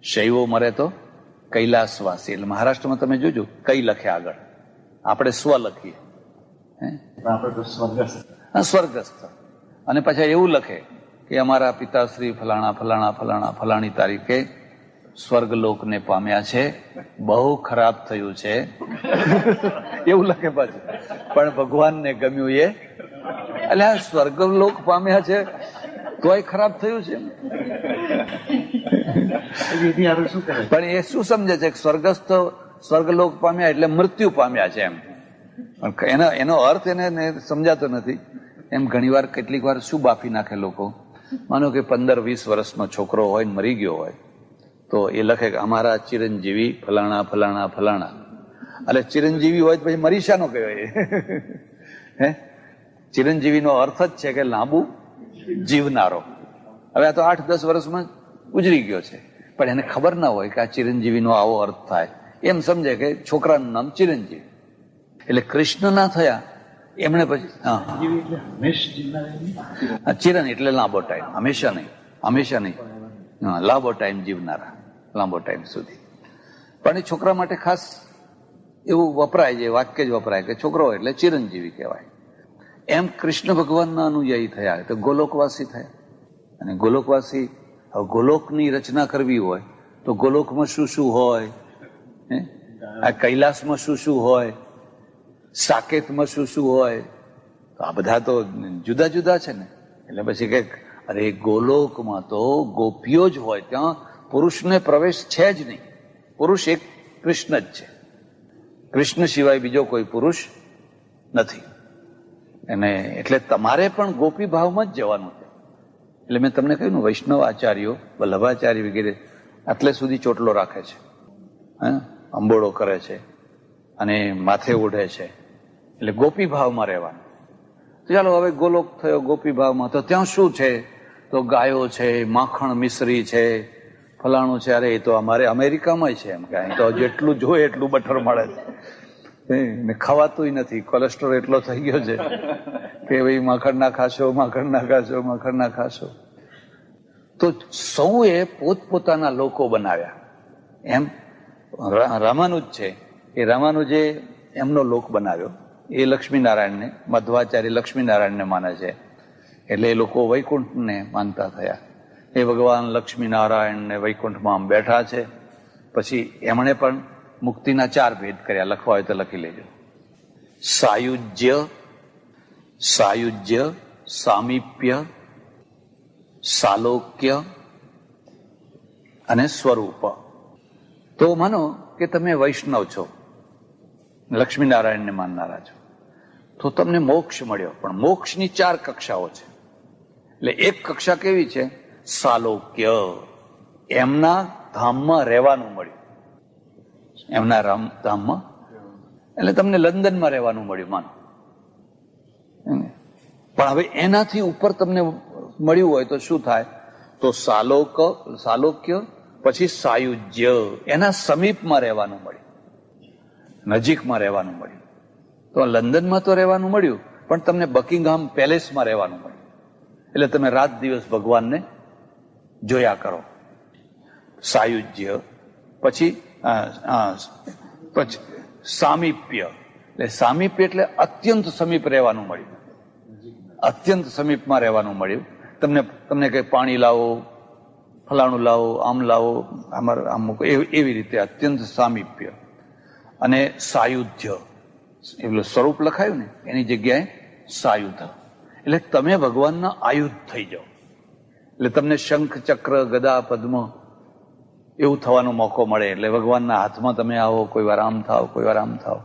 શૈવો મરે તો કૈલાસવાસી. એટલે મહારાષ્ટ્રમાં તમે જોજો કઈ લખે આગળ, આપણે સ્વ લખીએ, સ્વર્ગસ્થ. અને પછી એવું લખે કે અમારા પિતાશ્રી ફલાણા ફલાણા ફલાણા ફલાણી તારીખે સ્વર્ગલોકને પામ્યા છે, બહુ ખરાબ થયું છે, એવું લખે પાછું. પણ ભગવાનને ગમ્યું એ. એટલે આ સ્વર્ગલોક પામ્યા છે તોય ખરાબ થયું છે. પણ એ શું સમજે છે? સ્વર્ગસ્થ સ્વર્ગલોક પામ્યા એટલે મૃત્યુ પામ્યા છે એમ. પણ એનો અર્થ એને સમજાતો નથી. એમ ઘણી વાર કેટલીક વાર શું બાફી નાખે લોકો માનો કે 15-20 વર્ષનો છોકરો હોય ને મરી ગયો હોય તો એ લખે કે અમારા ચિરંજીવી ફલાણા ફલાણા ફલાણા. એટલે ચિરંજીવી હોય તો પછી મરી શાનો કહેવાય? હે, ચિરંજીવીનો અર્થ જ છે કે લાંબુ જીવનારો. હવે આ તો 8-10 વર્ષમાં ગુજરી ગયો છે, પણ એને ખબર ના હોય કે આ ચિરંજીવીનો આવો અર્થ થાય. એમ સમજે કે છોકરાનું નામ ચિરંજીવી. એટલે કૃષ્ણ ના થયા એમણે પછી ચિરન એટલે લાંબો ટાઈમ, હંમેશા નહીં, લાંબો ટાઈમ જીવનારા, લાંબો ટાઈમ સુધી. પણ એ છોકરા માટે ખાસ એવું વપરાય છે, વાક્ય જ વપરાય કે છોકરો એટલે ચિરંજીવી કહેવાય. એમ કૃષ્ણ ભગવાનના અનુયાયી થયા તો ગોલોકવાસી થયા. અને ગોલોકવાસી, ગોલોકની રચના કરવી હોય તો ગોલોકમાં શું શું હોય, આ કૈલાસમાં શું શું હોય, સાકેતમાં શું શું હોય, તો આ બધા તો જુદા જુદા છે ને. એટલે પછી કે અરે ગોલોકમાં તો ગોપીઓ જ હોય, ત્યાં પુરુષને પ્રવેશ છે જ નહીં. પુરુષ એક કૃષ્ણ જ છે, કૃષ્ણ સિવાય બીજો કોઈ પુરુષ નથી. અને એટલે તમારે પણ ગોપી ભાવમાં જ જવાનું છે. એટલે મેં તમને કહ્યું ને, વૈષ્ણવ આચાર્યો, વલ્લભાચાર્ય વગેરે આટલે સુધી ચોટલો રાખે છે, અંબોડો કરે છે અને માથે ઓઢે છે. એટલે ગોપી ભાવમાં રહેવાનું. તો ચાલો હવે ગોલોક થયો ગોપી ભાવમાં, તો ત્યાં શું છે? તો ગાયો છે, માખણ મિશ્રી છે, ફલાણું છે. અરે એ તો અમારે અમેરિકામાં છે, એમ કે અહીં તો જેટલું જોઈએ એટલું બટર મળે છે ને ખવાતું નથી. કોલેસ્ટ્રોલ એટલો થઈ ગયો છે કે ભાઈ માખણ ના ખાશો, માખણ ના ખાશો, માખણ ના ખાશો. તો સૌએ પોતપોતાના લોકો બનાવ્યા. એમ રામાનુજ છે, એ રામાનુજે એમનો લોક બનાવ્યો. એ લક્ષ્મીનારાયણને, મધ્વાચાર્ય લક્ષ્મીનારાયણને માને છે, એટલે એ લોકો વૈકુંઠને માનતા થયા. એ ભગવાન લક્ષ્મીનારાયણને વૈકુંઠમાં આમ બેઠા છે. પછી એમણે પણ મુક્તિના 4 ભેદ કર્યા. લખવા હોય તો લખી લેજો. સાયુજ્ય, સામીપ્ય, સાલોક્ય અને સ્વરૂપ. તો માનો કે તમે વૈષ્ણવ છો, લક્ષ્મીનારાયણને માનનારા છો, તો તમને મોક્ષ મળ્યો. પણ મોક્ષની 4 કક્ષાઓ છે. એટલે એક કક્ષા કેવી છે? સાલોક્ય, એમના ધામમાં રહેવાનું મળ્યું. એમના ધામમાં, એટલે તમને લંડનમાં રહેવાનું મળ્યું માનો. પણ હવે એનાથી ઉપર તમને મળ્યું હોય તો શું થાય? તો સાલોક્ય, પછી સાયુજ્ય, એના સમીપમાં રહેવાનું મળ્યું, નજીકમાં રહેવાનું મળ્યું. તો લંડનમાં તો રહેવાનું મળ્યું, પણ તમને બકિંગહામ પેલેસમાં રહેવાનું મળ્યું. એટલે તમે રાત દિવસ ભગવાનને જોયા કરો. સાયુજ્ય, પછી સામીપ્ય. એટલે સામીપ્ય એટલે અત્યંત સમીપ રહેવાનું મળ્યું, અત્યંત સમીપમાં રહેવાનું મળ્યું. તમને કઈ પાણી લાવો, ફલાણું લાવો, આમ લાવો, આમ એવી રીતે અત્યંત સામીપ્ય. અને સાયુધ્ય, એટલે સ્વરૂપ લખાયું ને એની જગ્યાએ સાયુધ. એટલે તમે ભગવાનના આયુધ થઈ જાઓ. એટલે તમને શંખ, ચક્ર, ગદા, પદ્મ એવું થવાનો મોકો મળે. એટલે ભગવાનના હાથમાં તમે આવો, કોઈ વાર આમ થાવ, કોઈ વાર આમ થાવ.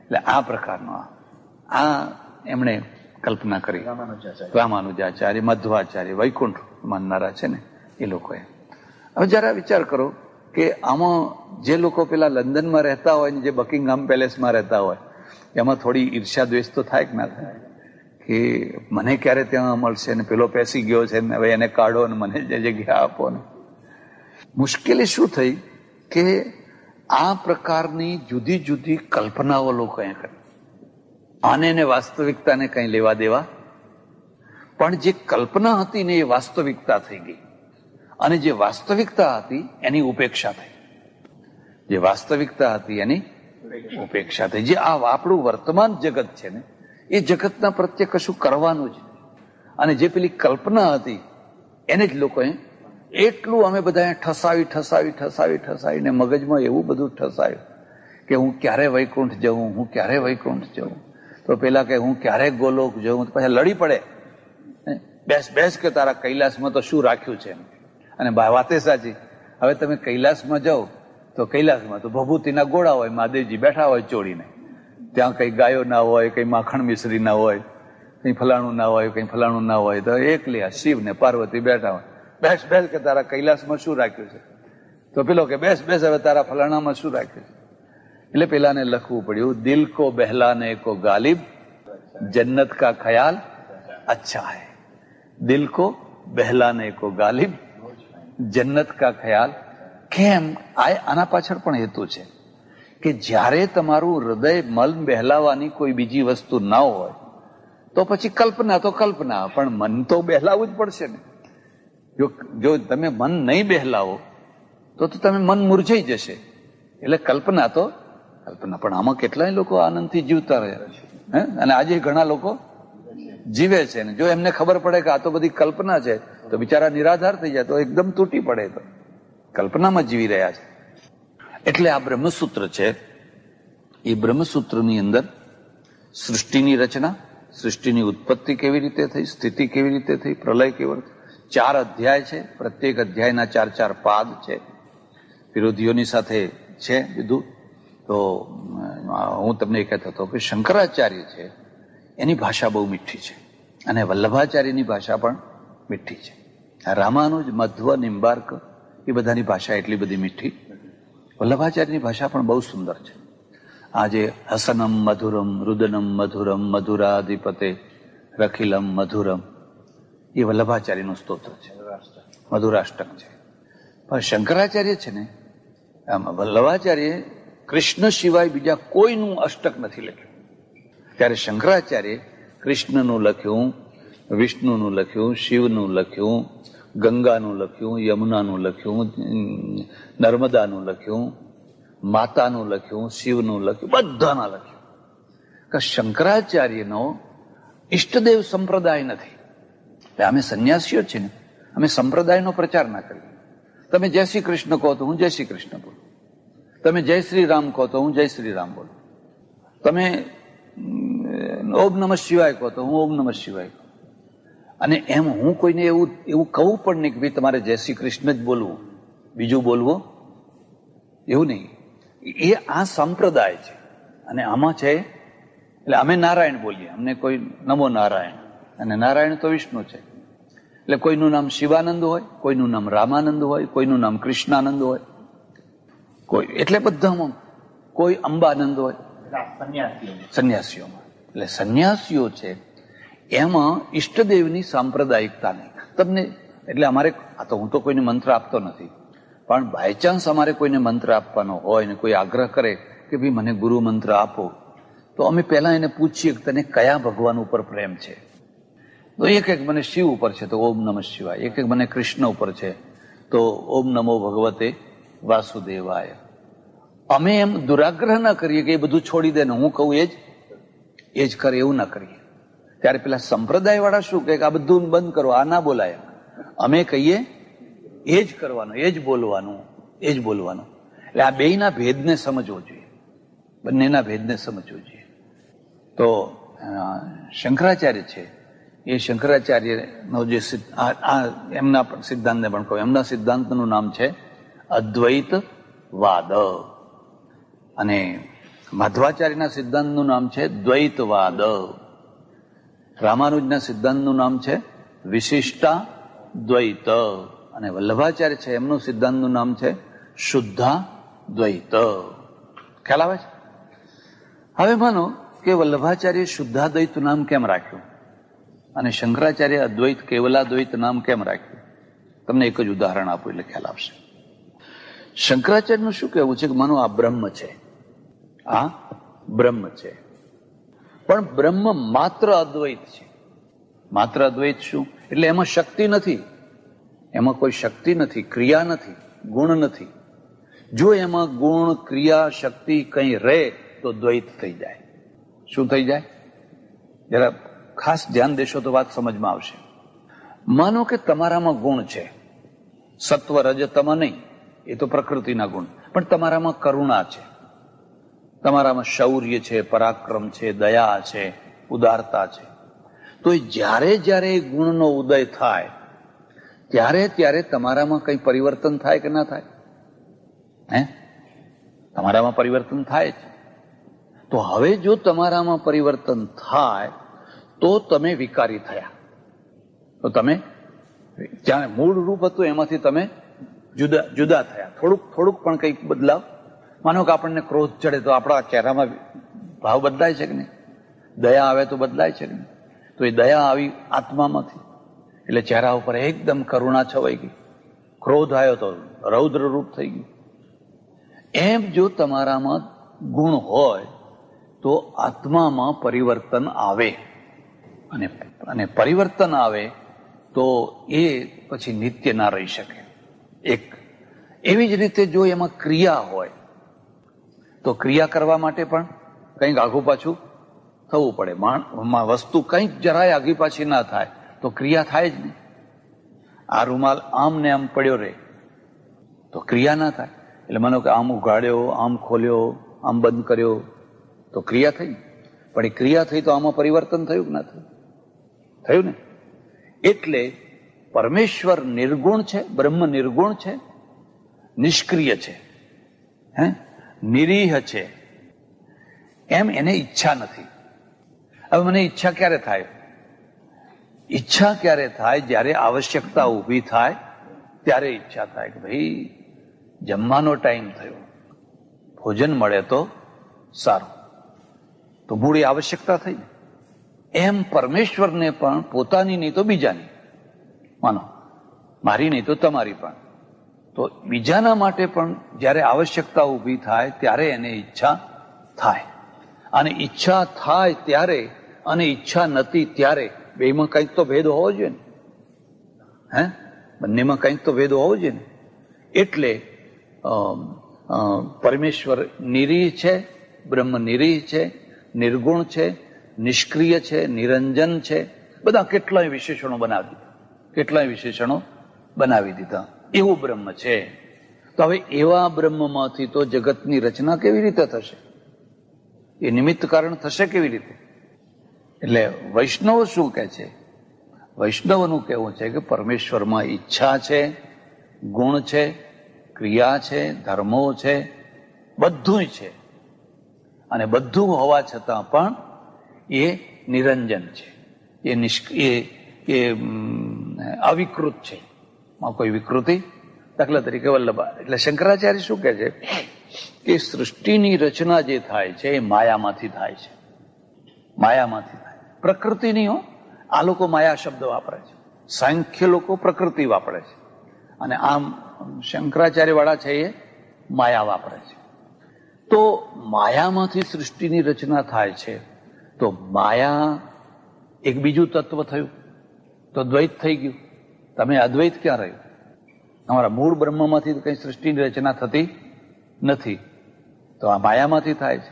એટલે આ પ્રકારનો આ એમણે કલ્પના કરી. રામાનુજાચાર્ય, મધ્વાચાર્ય, વૈકુંઠ માનનારા છે ને એ લોકોએ. હવે જરા વિચાર કરો કે આમાં જે લોકો પેલા લંડનમાં રહેતા હોય ને જે બકિંગહામ પેલેસમાં રહેતા હોય, એમાં થોડી ઈર્ષ્યા દ્વેષ તો થાય કે ના થાય? કે મને ક્યારે ત્યાં મળશે ને પેલો પેસી ગયો છે ને હવે એને કાઢો ને મને જે જગ્યા આપો ને. મુશ્કેલી શું થઈ કે આ પ્રકારની જુદી જુદી કલ્પનાઓ લોકોએ કરી. આને ને વાસ્તવિકતાને કઈ લેવા દેવા, પણ જે કલ્પના હતી ને એ વાસ્તવિકતા થઈ ગઈ. અને જે વાસ્તવિકતા હતી એની ઉપેક્ષા થઈ. જે વાસ્તવિકતા હતી એની ઉપેક્ષા થઈ. જે આ આપણું વર્તમાન જગત છે ને એ જગતના પ્રત્યે કશું કરવાનું જ નહીં. અને જે પેલી કલ્પના હતી એને જ લોકોએ એટલું અમે બધા ઠસાવીને મગજમાં એવું બધું ઠસાયું કે હું ક્યારે વૈકુંઠ જઉં, હું ક્યારે વૈકુંઠ જઉં. તો પેલા કે હું ક્યારે ગોલોક જઉં, તો પછી લડી પડે, બેસ કે તારા કૈલાસમાં તો શું રાખ્યું છે. અને વાતે સાચી. હવે તમે કૈલાસમાં જાઓ તો કૈલાસમાં તો ભભૂતિના ગોળા હોય, મહાદેવજી બેઠા હોય ચોડીને. ત્યાં કઈ ગાયો ના હોય, કઈ માખણ મિશ્રી ના હોય, કઈ ફલાણું ના હોય, કઈ ફલાણું ના હોય, તો એકલી આ શિવ ને પાર્વતી બેઠા હોય. બેસ બેસ કે તારા કૈલાસમાં શું રાખ્યું છે? તો પેલો કે બેસ બેસ હવે તારા ફલાણામાં શું રાખ્યું છે? એટલે પેલાને લખવું પડ્યું, દિલ કો બહેલાને કો ગાલિબ, જન્નત કા ખ્યાલ અચ્છા હૈ. દિલ કો બહેલાને કો ગાલિબ, જન્નત કા ખ્યાલ. કેમ? આના પાછળ પણ હેતુ છે કે જ્યારે તમારું હૃદય મન બહેલાવાની કોઈ બીજી વસ્તુ ના હોય તો પછી કલ્પના તો કલ્પના, પણ મન તો બહેલાવું જ પડશે ને. જો તમે મન નહીં બહેલાવો તો તમે મન મૂર્છાઈ જશે. એટલે કલ્પના તો કલ્પના, પણ આમાં કેટલાય લોકો આનંદથી જીવતા રહે હે. અને આજે ઘણા લોકો જીવે છે ને જો એમને ખબર પડે કે આ તો બધી કલ્પના છે તો બિચારા નિરાધાર થઈ જાય, તો એકદમ તૂટી પડે, તો કલ્પનામાં જીવી રહ્યા છે. એટલે આ બ્રહ્મસૂત્ર છે, એ બ્રહ્મસૂત્રની અંદર સૃષ્ટિની રચના, સૃષ્ટિની ઉત્પત્તિ કેવી રીતે થઈ, સ્થિતિ કેવી રીતે થઈ, પ્રલય કેવો, 4 અધ્યાય છે. પ્રત્યેક અધ્યાયના 4 પાદ છે, વિરોધીઓની સાથે છે બધું. તો હું તમને એ કહેતો હતો કે શંકરાચાર્ય છે એની ભાષા બહુ મીઠી છે અને વલ્લભાચાર્યની ભાષા પણ મીઠી છે. રામાનુજ, મધ્વ, નિંબાર્ક એ બધાની ભાષા એટલી બધી મીઠી. વલ્લભાચાર્યની ભાષા પણ બહુ સુંદર છે. આજે હસનમ મધુરમ, રુદનમ મધુરમ, મધુરાધિપતે રખિલમ મધુરમ, એ વલ્લભાચાર્યનું સ્તોત્ર છે, મધુરાષ્ટક છે. પણ શંકરાચાર્ય છે ને, આમાં વલ્લભાચાર્ય કૃષ્ણ સિવાય બીજા કોઈનું અષ્ટક નથી લખ્યું. ત્યારે શંકરાચાર્ય કૃષ્ણનું લખ્યું, વિષ્ણુનું લખ્યું, શિવનું લખ્યું, ગંગાનું લખ્યું, યમુનાનું લખ્યું, નર્મદાનું લખ્યું, માતાનું લખ્યું, શિવનું લખ્યું, બધાના લખ્યું. કે શંકરાચાર્યનો ઈષ્ટદેવ સંપ્રદાય નથી. અમે સંન્યાસીઓ છે ને, અમે સંપ્રદાયનો પ્રચાર ના કરીએ. તમે જય શ્રી કૃષ્ણ કહો તો હું જય શ્રી કૃષ્ણ બોલું, તમે જય શ્રી રામ કહો તો હું જય શ્રી રામ બોલું, તમે ઓમ નમઃ શિવાય કહો તો હું ઓમ નમઃ શિવાય કહું. અને એમ હું કોઈને એવું કહું પણ નહીં કે ભાઈ તમારે જય શ્રી કૃષ્ણ જ બોલવું, બીજું બોલવું એવું નહીં. એ આ સંપ્રદાય છે અને આમાં છે. એટલે અમે નારાયણ બોલીએ, અમને કોઈ નમો નારાયણ, અને નારાયણ તો વિષ્ણુ છે. એટલે કોઈનું નામ શિવાનંદ હોય, કોઈનું નામ રામાનંદ હોય, કોઈનું નામ કૃષ્ણાનંદ હોય, કોઈ એટલે બધામાં કોઈ અંબાનંદ હોય સંન્યાસીઓમાં. એટલે સંન્યાસીઓ છે એમાં ઈષ્ટદેવની સાંપ્રદાયિકતા નહીં. તમને એટલે અમારે આ તો હું તો કોઈને મંત્ર આપતો નથી, પણ બાયચાન્સ અમારે કોઈને મંત્ર આપવાનો હોય ને કોઈ આગ્રહ કરે કે ભાઈ મને ગુરુ મંત્ર આપો, તો અમે પહેલા એને પૂછીએ કે તને કયા ભગવાન ઉપર પ્રેમ છે. તો એક મને શિવ ઉપર છે તો ઓમ નમઃ શિવાય, એક મને કૃષ્ણ ઉપર છે તો ઓમ નમો ભગવતે વાસુદેવાય. અમે એમ દુરાગ્રહ ના કરીએ કે એ બધું છોડી દે ને હું કહું એ જ કરે, એવું ના કરીએ. ત્યારે પેલા સંપ્રદાય વાળા શું કહે કે આ બધું બંધ કરો, આ ના બોલાય. અમે કહીએ એ જ કરવાનું, એ જ બોલવાનું, એ જ બોલવાનું. એટલે આ બેયના ભેદને સમજવો જોઈએ, બંનેના ભેદને સમજવો જોઈએ. તો શંકરાચાર્ય છે એ શંકરાચાર્યનો જે એમના સિદ્ધાંતને પણ કહું, એમના સિદ્ધાંતનું નામ છે અદ્વૈતવાદ, અને માધવાચાર્યના સિદ્ધાંતનું નામ છે દ્વૈતવાદ, રામાનુજના સિદ્ધાંતનું નામ છે વિશિષ્ટાદ્વૈત, અને વલ્લભાચાર્ય છે એમનું સિદ્ધાંતનું નામ છે શુદ્ધાદ્વૈત. ખ્યાલ આવે છે? હવે માનો કે વલ્લભાચાર્ય શુદ્ધાદ્વૈત નામ કેમ રાખ્યું અને શંકરાચાર્ય અદ્વૈત કેવલાદ્વૈત નામ કેમ રાખ્યું? તમને એક જ ઉદાહરણ આપું એટલે ખ્યાલ આવશે. શંકરાચાર્યનું શું કહેવું છે કે માનો આ બ્રહ્મ છે, આ બ્રહ્મ છે, પણ બ્રહ્મ માત્ર અદ્વૈત છે. માત્ર અદ્વૈત શું? એટલે એમાં શક્તિ નથી, એમાં કોઈ શક્તિ નથી, ક્રિયા નથી, ગુણ નથી. જો એમાં ગુણ, ક્રિયા, શક્તિ કંઈ રહે તો દ્વૈત થઈ જાય. શું થઈ જાય? જરા ખાસ ધ્યાન દેશો તો વાત સમજમાં આવશે. માનો કે તમારામાં ગુણ છે, સત્વ રજ તમ નહીં, એ તો પ્રકૃતિના ગુણ, પણ તમારામાં કરુણા છે, તમારામાં શૌર્ય છે, પરાક્રમ છે, દયા છે, ઉદારતા છે. તો જ્યારે જ્યારે એ ગુણનો ઉદય થાય ત્યારે ત્યારે તમારામાં કઈ પરિવર્તન થાય કે ના થાય? હે, તમારામાં પરિવર્તન થાય છે. તો હવે જો તમારામાં પરિવર્તન થાય તો તમે વિકારી થયા. તો તમે જ્યાં મૂળ રૂપ હતું એમાંથી તમે જુદા થયા. થોડુંક પણ કંઈક બદલાવ. માનો કે આપણને ક્રોધ ચડે તો આપણા ચહેરામાં ભાવ બદલાય છે કે નહીં? દયા આવે તો બદલાય છે કે નહીં? તો એ દયા આવી આત્મામાંથી, એટલે ચહેરા ઉપર એકદમ કરુણા છવાઈ ગઈ. ક્રોધ આવ્યો તો રૌદ્ર રૂપ થઈ ગયું. એમ જો તમારામાં ગુણ હોય તો આત્મામાં પરિવર્તન આવે, અને પરિવર્તન આવે તો એ પછી નિત્ય ના રહી શકે. એવી જ રીતે જો એમાં ક્રિયા હોય તો ક્રિયા કરવા માટે પણ કંઈક આઘું પાછું થવું પડે. વસ્તુ કંઈક જરાય આગી પાછી ના થાય તો ક્રિયા થાય જ નહીં. આ રૂમાલ આમ ને આમ પડ્યો રહે તો ક્રિયા ના થાય. એટલે માનો કે આમ ઉઘાડ્યો, આમ ખોલ્યો, આમ બંધ કર્યો તો ક્રિયા થઈ. પણ એ ક્રિયા થઈ તો આમાં પરિવર્તન થયું કે ના થયું? થયું ને. એટલે પરમેશ્વર નિર્ગુણ છે, બ્રહ્મ નિર્ગુણ છે, નિષ્ક્રિય છે, નિરીહ છે. એમ એને ઈચ્છા નથી. હવે મને ઈચ્છા ક્યારે થાય? ઈચ્છા ક્યારે થાય? જ્યારે આવશ્યકતા ઊભી થાય ત્યારે ઈચ્છા થાય કે ભાઈ જમવાનો ટાઈમ થયો, ભોજન મળે તો સારું. તો મૂળ આવશ્યકતા થઈ. એમ પરમેશ્વરને પણ પોતાની નહીં તો બીજાની, માનો મારી નહીં તો તમારી પણ, તો બીજાના માટે પણ જ્યારે આવશ્યકતા ઊભી થાય ત્યારે એને ઈચ્છા થાય. અને ઈચ્છા થાય ત્યારે અને ઈચ્છા નથી ત્યારે બેમાં કંઈક તો ભેદ હોવો જોઈએ ને. બંનેમાં કંઈક તો ભેદ હોવો જોઈએ ને. એટલે પરમેશ્વર નિરીહ છે, બ્રહ્મ નિરીહ છે, નિર્ગુણ છે, નિષ્ક્રિય છે, નિરંજન છે. બધા કેટલાય વિશેષણો બનાવી દીધા. એવું બ્રહ્મ છે. તો હવે એવા બ્રહ્મમાંથી તો જગતની રચના કેવી રીતે થશે? એ નિમિત્ત કારણ થશે કેવી રીતે? એટલે વૈષ્ણવ શું કહે છે? વૈષ્ણવનું કહેવું છે કે પરમેશ્વરમાં ઈચ્છા છે, ગુણ છે, ક્રિયા છે, ધર્મો છે, બધું છે. અને બધું હોવા છતાં પણ એ નિરંજન છે, એ અવિકૃત છે. કોઈ વિકૃતિ, દાખલા તરીકે વલ્લભા. એટલે શંકરાચાર્ય શું કહે છે કે સૃષ્ટિની રચના જે થાય છે એ માયામાંથી થાય છે. માયામાંથી થાય, પ્રકૃતિની હો. આ લોકો માયા શબ્દ વાપરે છે, સાંખ્ય લોકો પ્રકૃતિ વાપરે છે, અને આમ શંકરાચાર્ય વાળા છે એ માયા વાપરે છે. તો માયામાંથી સૃષ્ટિની રચના થાય છે. તો માયા એક બીજું તત્વ થયું તો દ્વૈત થઈ ગયું. તમે અદ્વૈત ક્યાં રહ્યું? અમારા મૂળ બ્રહ્મમાંથી કઈ સૃષ્ટિની રચના થતી નથી, તો આ માયામાંથી થાય છે,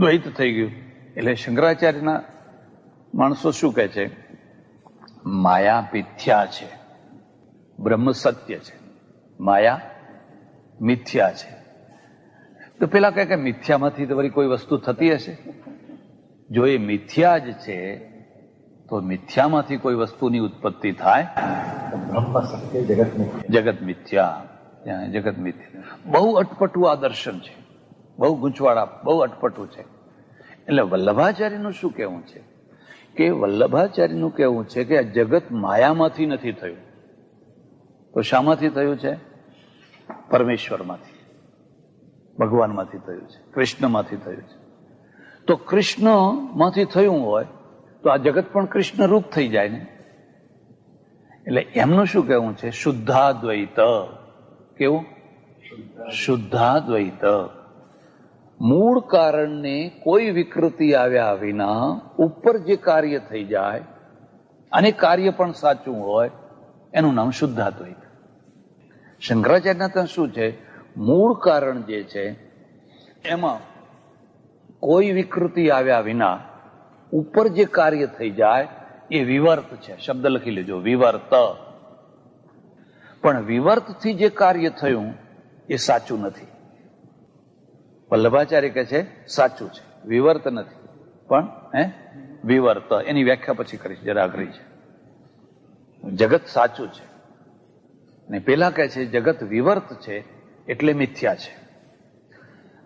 દ્વૈત થઈ ગયું. એટલે શંકરાચાર્યના માણસો શું કહે છે? માયા મિથ્યા છે, બ્રહ્મ સત્ય છે, માયા મિથ્યા છે. તો પેલા કહે કે મિથ્યામાંથી તો વળી કોઈ વસ્તુ થતી હશે? જો એ મિથ્યા જ છે તો મિથ્યામાંથી કોઈ વસ્તુની ઉત્પત્તિ થાય? બ્રહ્મ સત્ય, જગત મિથ્યા. જગત મિથ્યા, જગત મિથ્યા. બહુ અટપટું આ દર્શન છે, બહુ ગૂંચવાડા, બહુ અટપટું છે. એટલે વલ્લભાચાર્યનું શું કહેવું છે કે વલ્લભાચાર્યનું કહેવું છે કે આ જગત માયામાંથી નથી થયું, તો શામાંથી થયું છે? પરમેશ્વરમાંથી, ભગવાનમાંથી થયું છે, કૃષ્ણમાંથી થયું છે. તો કૃષ્ણમાંથી થયું હોય તો આ જગત પણ કૃષ્ણ રૂપ થઈ જાય ને. એટલે એમનું શું કહેવું છે? શુદ્ધાદ્વૈત. કેવું? શુદ્ધાદ્વૈત. મૂળ કારણને કોઈ વિકૃતિ આવ્યા વિના ઉપર જે કાર્ય થઈ જાય અને કાર્ય પણ સાચું હોય એનું નામ શુદ્ધાદ્વૈત. શંકરાચાર્યના ત્યાં શું છે? મૂળ કારણ જે છે એમાં કોઈ વિકૃતિ આવ્યા વિના ઉપર જે કાર્ય થઈ જાય એ વિવર્ત છે. શબ્દ લખી લેજો, વિવર્ત. પણ વિવર્તથી જે કાર્ય થયું એ સાચું નથી. વલ્લભાચાર્ય કહે છે સાચું છે, વિવર્ત નથી. પણ વિવર્ત, એની વ્યાખ્યા પછી કરીશ, જરા અઘરી છે. જગત સાચું છે અને પેલા કહે છે જગત વિવર્ત છે એટલે મિથ્યા છે.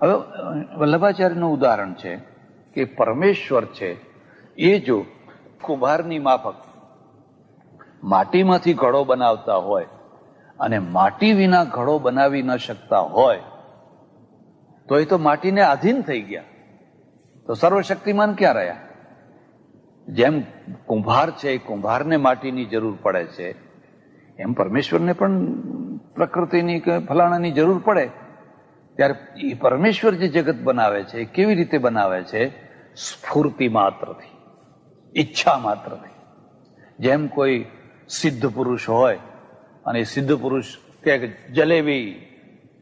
હવે વલ્લભાચાર્યનું ઉદાહરણ છે કે પરમેશ્વર છે એ જો કુંભારની માફક માટીમાંથી ઘડો બનાવતા હોય અને માટી વિના ઘડો બનાવી ન શકતા હોય તો એ તો માટીને આધીન થઈ ગયા, તો સર્વશક્તિમાન ક્યાં રહ્યા? જેમ કુંભાર છે, કુંભારને માટીની જરૂર પડે છે, એમ પરમેશ્વરને પણ પ્રકૃતિની કે ફલાણાની જરૂર પડે. ત્યારે એ પરમેશ્વર જે જગત બનાવે છે એ કેવી રીતે બનાવે છે? સ્ફૂર્તિ માત્રથી, ઈચ્છા માત્રથી. જેમ કોઈ સિદ્ધ પુરુષ હોય અને એ સિદ્ધ પુરુષ કે જલેબી,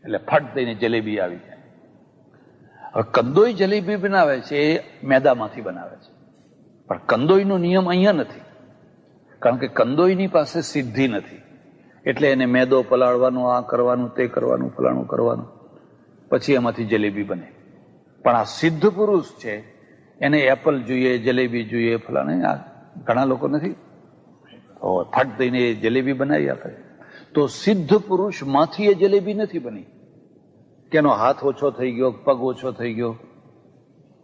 એટલે ફટ દઈને જલેબી આવી જાય. હવે કંદોઈ જલેબી બનાવે છે એ મેદામાંથી બનાવે છે, પણ કંદોઈનો નિયમ અહીંયા નથી, કારણ કે કંદોઈની પાસે સિદ્ધિ નથી. એટલે એને મેદો પલાળવાનો, આ કરવાનું, તે કરવાનું, ફલાણું કરવાનું, પછી એમાંથી જલેબી બને. પણ આ સિદ્ધ પુરુષ છે એને એપલ જોઈએ, જલેબી જોઈએ, ફલાણે. આ ઘણા લોકો નથી, ફટ દઈને જલેબી બનાવી આપે. તો સિદ્ધ પુરુષમાંથી એ જલેબી નથી બની કે એનો હાથ ઓછો થઈ ગયો, પગ ઓછો થઈ ગયો.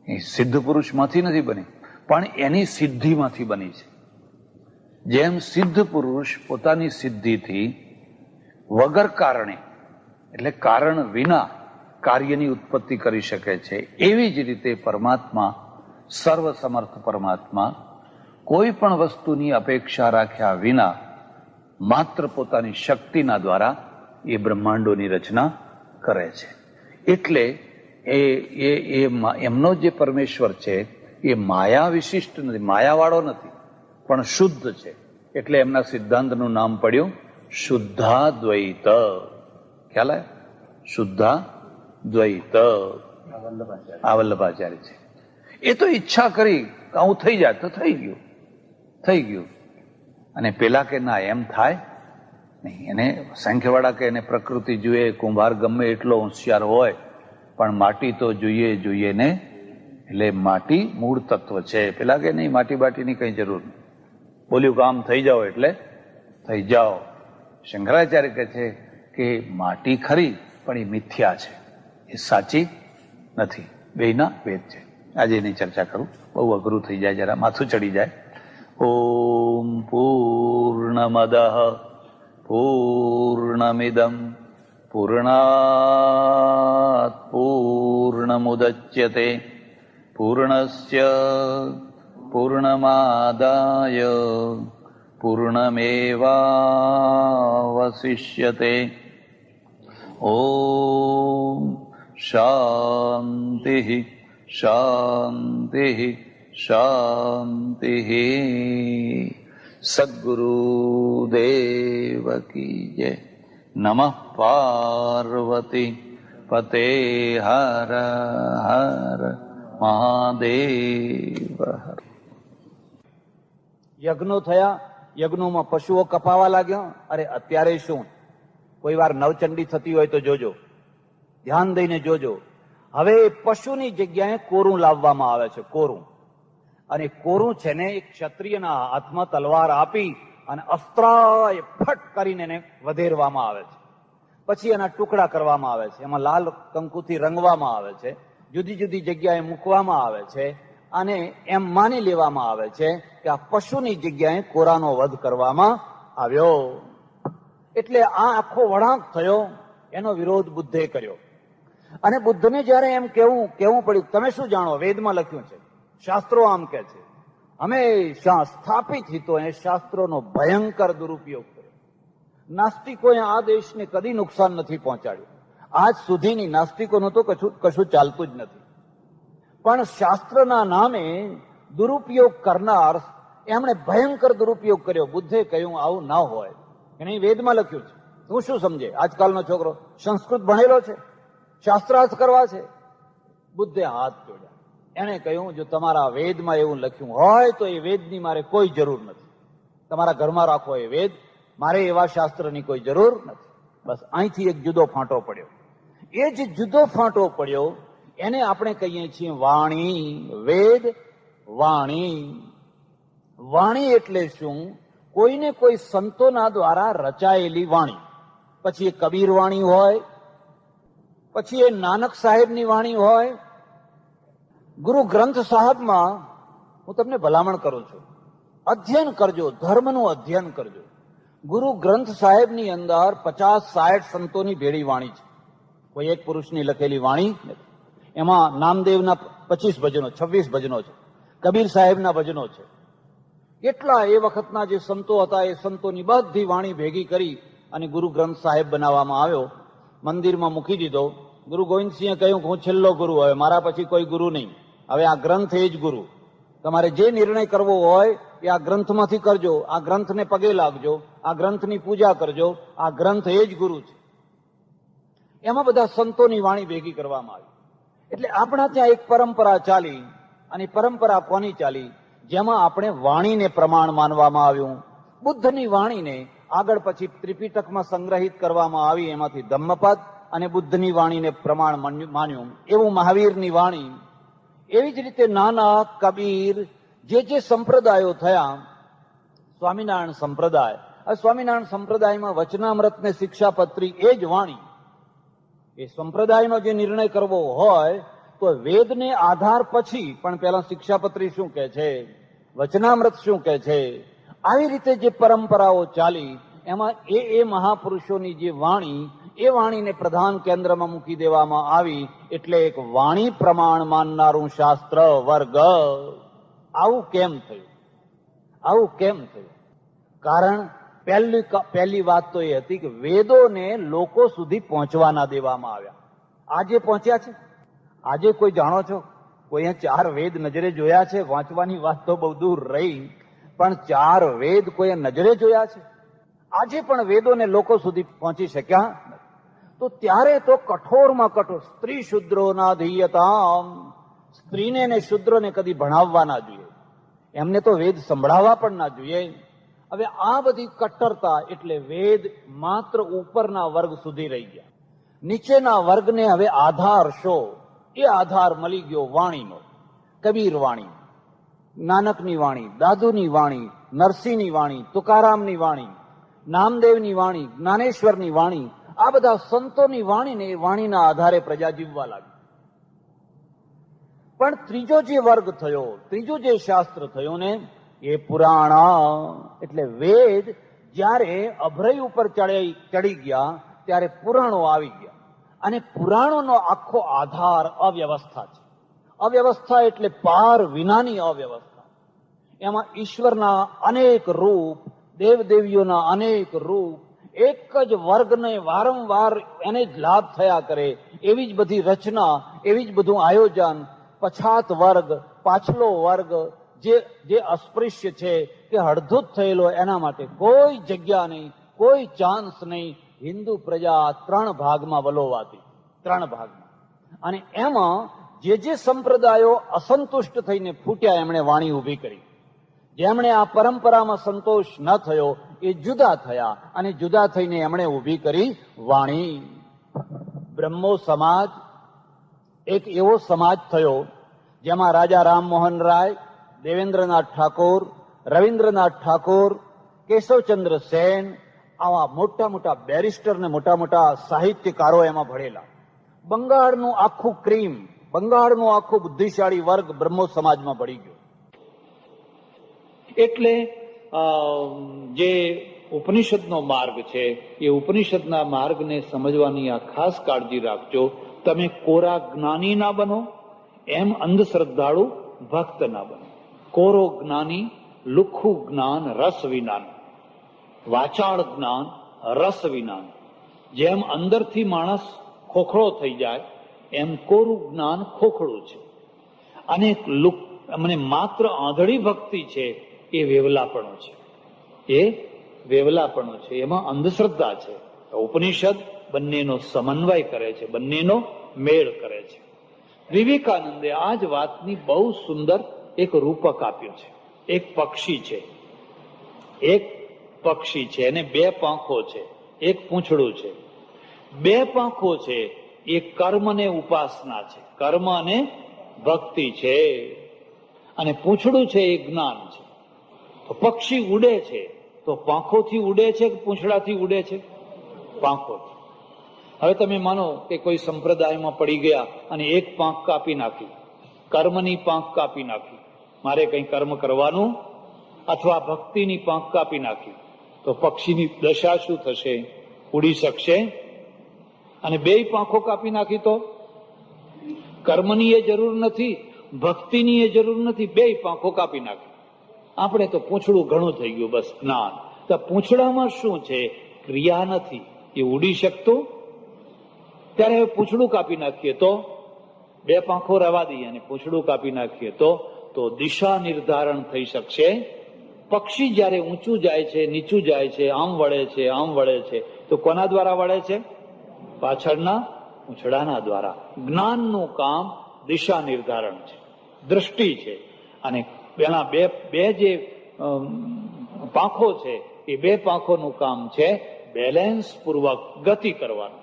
એ સિદ્ધ પુરુષમાંથી નથી બની, પણ એની સિદ્ધિમાંથી બની છે. જેમ સિદ્ધ પુરુષ પોતાની સિદ્ધિથી વગર કારણે, એટલે કારણ વિના કાર્યની ઉત્પત્તિ કરી શકે છે, એવી જ રીતે પરમાત્મા, સર્વસમર્થ પરમાત્મા કોઈ પણ વસ્તુની અપેક્ષા રાખ્યા વિના માત્ર પોતાની શક્તિના દ્વારા એ બ્રહ્માંડોની રચના કરે છે. એટલે એમનો જે પરમેશ્વર છે એ માયા વિશિષ્ટ નથી, માયાવાળો નથી, પણ શુદ્ધ છે. એટલે એમના સિદ્ધાંતનું નામ પડ્યું શુદ્ધાદ્વૈત. ખ્યાલ આવે? શુદ્ધાદ્વૈત. આ વલ્લભાચાર્ય છે. એ તો ઈચ્છા કરી આવું થઈ જાય તો થઈ ગયું, થઈ ગયું. અને પેલા કે ના એમ થાય નહીં. એને સંખ્યવાળા કે એને પ્રકૃતિ જોઈએ, કુંભાર ગમે એટલો હોશિયાર હોય પણ માટી તો જોઈએ ને. એટલે માટી મૂળ તત્વ છે. પેલા કે નહીં માટી બાટીની કઈ જરૂર નહીં, બોલ્યું કામ થઈ જાઓ એટલે થઈ જાઓ. શંકરાચાર્ય કહે છે કે માટી ખરી પણ એ મિથ્યા છે, એ સાચી નથી. બેયના ભેદ છે. આજે એની ચર્ચા કરું, બહુ અઘરું થઈ જાય, જરા માથું ચડી જાય. ઓમ પૂર્ણમદ પૂર્ણમિદમ પૂર્ણાત પૂર્ણમુદચ્યતે પૂર્ણસ્ય પૂર્ણમાદાય પૂર્ણમેવાવશિષ્યતે. ઓમ શાંતિ શાંતિ શાંતિ. સદ્ગુરુદેવ કી જય. નમઃ પાર્વતી પતે. હર હર મહાદેવ. યજ્ઞો થયા, યજ્ઞોમાં પશુઓ કપાવા લાગ્યા. અરે અત્યારે શું, કોઈ વાર નવચંડી થતી હોય તો જોજો, ધ્યાન દઈને જોજો. હવે પશુની જગ્યાએ કોરું લાવવામાં આવે છે, કોરું. અને કોરું છે ને એક ક્ષત્રિયના હાથમાં તલવાર આપી અને અસ્ત્રાય ફટ કરીને એને વધેરવામાં આવે છે. પછી એના ટુકડા કરવામાં આવે છે, એમાં લાલ કંકુથી રંગવામાં આવે છે, જુદી જુદી જગ્યાએ મૂકવામાં આવે છે. અને એમ માની લેવામાં આવે છે કે આ પશુની જગ્યાએ કોરાનો વધ કરવામાં આવ્યો. એટલે આ આખો વળાંક થયો, એનો વિરોધ બુદ્ધે કર્યો. અને બુદ્ધને જયારે એમ કેવું પડ્યું, તમે શું જાણો, વેદમાં લખ્યું છે, શાસ્ત્રો આમ કે છે. હંમેશા સ્થાપિત હિતોએ શાસ્ત્રોનો ભયંકર દુરુપયોગ કર્યો. નાસ્તિકોએ આ દેશને કદી નુકસાન નથી પહોંચાડ્યું. આજ સુધીની નાસ્તિકોનું તો કશું ચાલતું જ નથી. પણ શાસ્ત્રના નામે દુરુપયોગ કરનાર, એમણે ભયંકર દુરુપયોગ કર્યો. બુદ્ધે કહ્યું આવું ના હોય, એને વેદમાં લખ્યું છે. તું શું સમજે? આજકાલનો છોકરો સંસ્કૃત ભણેલો છે, શાસ્ત્રાર્થ કરવા છે. બુદ્ધે હાથ જોડ્યા. એને કહ્યું જો તમારા વેદમાં એવું લખ્યું હોય તો એ વેદની મારે કોઈ જરૂર નથી. તમારા ઘરમાં રાખો એ વેદ, મારે એવા શાસ્ત્રની કોઈ જરૂર નથી. બસ અહીંથી એક જુદો ફાંટો પડ્યો. એ જ જુદો ફાંટો પડ્યો એને આપણે કહીએ છીએ વાણી. વેદ વાણી. વાણી એટલે શું? કોઈને કોઈ સંતોના દ્વારા રચાયેલી વાણી. પછી એ કબીર વાણી હોય, પછી એ નાનક સાહેબની વાણી હોય. ગુરુ ગ્રંથ સાહેબમાં હું તમને ભલામણ કરું છું, અધ્યયન કરજો, ધર્મનું અધ્યયન કરજો. ગુરુ ગ્રંથ સાહેબની અંદર 50-60 સંતોની ભેળી વાણી છે. કોઈ એક પુરુષની લખેલી વાણી નથી. એમાં નામદેવના 25 ભજનો, 26 ભજનો છે. કબીર સાહેબના ભજનો છે. કેટલા એ વખતના જે સંતો હતા એ સંતોની બધી વાણી ભેગી કરી અને ગુરુ ગ્રંથ સાહેબ બનાવવામાં આવ્યો. મંદિરમાં મૂકી દીધો. ગુરુ ગોવિંદસિંહે કહ્યું કે હું છેલ્લો ગુરુ, હવે મારા પછી કોઈ ગુરુ નહીં, હવે આ ગ્રંથ એ જ ગુરુ. તમારે જે નિર્ણય કરવો હોય એ આ ગ્રંથમાંથી કરજો, આ ગ્રંથને પગે લાગજો, આ ગ્રંથની પૂજા કરજો, આ ગ્રંથ એ જ ગુરુ છે. એમાં બધા સંતોની વાણી ભેગી કરવામાં આવી. એટલે આપણા ત્યાં એક પરંપરા ચાલી, અને પરંપરા કોની ચાલી? જેમાં આપણે વાણીને પ્રમાણ માનવામાં આવ્યું. બુદ્ધની વાણીને આગળ પછી ત્રિપિટકમાં સંગ્રહિત કરવામાં આવી, એમાંથી ધમ્મપદ અને બુદ્ધની વાણીને પ્રમાણ માન્યું. એવું મહાવીરની વાણી. એવી જ રીતે નાનક, કબીર, જે સંપ્રદાયો થયા, સ્વામિનારાયણ સંપ્રદાય. આ સ્વામિનારાયણ સંપ્રદાયમાં વચનામૃતને શિક્ષાપત્રી એ જ વાણી. એ સંપ્રદાયનો જે નિર્ણય કરવો હોય તો વેદને આધાર પછી પણ પહેલા શિક્ષાપત્રી શું કહે છે, વચનામૃત શું કહે છે, આવી રીતે જે પરંપરાઓ ચાલી એમાં એ મહાપુરુષોની જે વાણી, એ વાણીને પ્રધાન કેન્દ્રમાં મૂકી દેવામાં આવી. એટલે એક વાણી પ્રમાણ માનનારું શાસ્ત્ર વર્ગ. આવું કેમ થયું? આવું કેમ થયું? કારણ પહેલી વાત તો એ હતી કે વેદોને લોકો સુધી પહોંચવા ના દેવામાં આવ્યા. આજે પહોંચ્યા છે? આજે કોઈ જાણો છો? કોઈ 4 વેદ નજરે જોયા છે? વાંચવાની વાત તો બહુ દૂર રહી, પણ 4 વેદ કોઈ નજરે જોયા છે? આજે પણ વેદોને લોકો સુધી પહોંચી શક્યા? તો ત્યારે તો કઠોરમાં કઠોર સ્ત્રી શુદ્રો ના ધીયતા, સ્ત્રીને ને શુદ્રોને કદી ભણાવવા ના જોઈએ, એમને તો વેદ સંભળાવવા પણ ના જોઈએ. હવે આ બધી કટ્ટરતા એટલે વેદ માત્ર ઉપરના વર્ગ સુધી રહી ગયા. નીચેના વર્ગને હવે આધાર શો? એ આધાર મળી ગયો વાણીનો. કબીર વાણી, નાનકની વાણી, દાદુની વાણી, નરસિંહની વાણી, તુકારામની વાણી, નામદેવની વાણી, જ્ઞાનેશ્વરની વાણી, આ બધા સંતોની વાણીને એ વાણીના આધારે પ્રજા જીવવા લાગી. પણ ત્રીજો જે વર્ગ થયો, ત્રીજો જે શાસ્ત્ર થયો ને, એ પુરાણ. એટલે વેદ જ્યારે અભ્રય ઉપર ચડી ગયા ત્યારે પુરાણો આવી ગયા. અને પુરાણોનો આખો આધાર અવ્યવસ્થા છે. અવ્યવસ્થા એટલે પાર વિનાની અવ્યવસ્થા. એમાં ઈશ્વરના અનેક રૂપ, દેવદેવીઓના અનેક રૂપ, એક જ વર્ગને વારંવાર એને જ લાભ થયા કરે એવી જ બધી રચના, એવી જ બધું આયોજન. પછાત વર્ગ, પાછલો વર્ગ, જે અસ્પૃશ્ય છે કે હળધૂત થયેલો, એના માટે કોઈ જગ્યા નહીં, કોઈ ચાન્સ નહીં. હિન્દુ પ્રજા 3 ભાગમાં વલોવાતી, 3 ભાગમાં. અને એમાં જે સંપ્રદાયો અસંતુષ્ટ થઈને ફૂટ્યા એમણે વાણી ઊભી કરી. જેમણે આ પરંપરામાં સંતોષ ન થયો એ જુદા થયા, અને જુદા થઈને એમણે ઊભી કરી વાણી. બ્રહ્મો સમાજ એક એવો સમાજ થયો જેમાં રાજા રામમોહન રાય, દેવેન્દ્રનાથ ઠાકોર, રવિન્દ્રનાથ ઠાકોર, કેશવચંદ્ર સેન, આવા મોટા મોટા બેરિસ્ટર ને મોટા મોટા સાહિત્યકારો એમાં ભળેલા. બંગાળનું આખું ક્રીમ, બંગાળનું આખું બુદ્ધિશાળી વર્ગ બ્રહ્મો સમાજમાં ભળી ગયો. એટલે જે ઉપનિષદનો માર્ગ છે એ ઉપનિષદના માર્ગને સમજવાની આ ખાસ કાળજી રાખજો. તમે કોરા જ્ઞાની ના બનો, એમ અંધશ્રદ્ધાળુ ભક્ત ના બનો. કોરો જ્ઞાની, લુખ્ખું જ્ઞાન રસ વિનાનું, વાચાળ જ્ઞાન રસ વિનાનું. જેમ અંદરથી માણસ ખોખળો થઈ જાય એમ કોરું જ્ઞાન ખોખળું છે. અને મને માત્ર આંધળી ભક્તિ છે એ વેવલાપણો છે, એ વેવલાપણો છે, એમાં અંધશ્રદ્ધા છે. ઉપનિષદ બંનેનો સમન્વય કરે છે, બંનેનો મેળ કરે છે. વિવેકાનંદે આ જ વાતની બહુ સુંદર એક રૂપક આપ્યું છે. એક પક્ષી છે, એક પક્ષી છે, એને 2 પાંખો છે, એક પૂંછડું છે. 2 પાંખો છે એ કર્મ ને ઉપાસના છે, કર્મ અને ભક્તિ છે. અને પૂંછડું છે એ જ્ઞાન છે. તો પક્ષી ઉડે છે તો પાંખોથી ઉડે છે કે પૂંછડાથી ઉડે છે? પાંખોથી. હવે તમે માનો કે કોઈ સંપ્રદાયમાં પડી ગયા અને એક પાંખ કાપી નાખી, કર્મની પાંખ કાપી નાખી, મારે કંઈ કર્મ કરવાનું, અથવા ભક્તિની પાંખ કાપી નાખી, તો પક્ષીની દશા શું થશે? ઉડી શકશે? અને બેય પાંખો કાપી નાખી તો કર્મની એ જરૂર નથી, ભક્તિની એ જરૂર નથી, બેય પાંખો કાપી નાખી. આપણે તો પૂંછડું ઘણું થઈ ગયું, બસ જ્ઞાન. તો પૂંછડામાં શું છે? ક્રિયા નથી, એ ઉડી શકતું. ત્યારે હવે પૂંછડું કાપી નાખીએ તો, બે પાંખો રવા દઈએ અને પૂંછડું કાપી નાખીએ તો દિશા નિર્ધારણ થઈ શકશે. પક્ષી જયારે ઊંચું જાય છે, નીચું જાય છે, આમ વળે છે, આમ વળે છે, તો કોના દ્વારા વળે છે? પાછળના પૂંછડાના દ્વારા. જ્ઞાનનું કામ દિશા નિર્ધારણ છે, દ્રષ્ટિ છે. અને પેલા બે જે પાંખો છે, એ બે પાંખોનું કામ છે બેલેન્સ પૂર્વક ગતિ કરવાનું.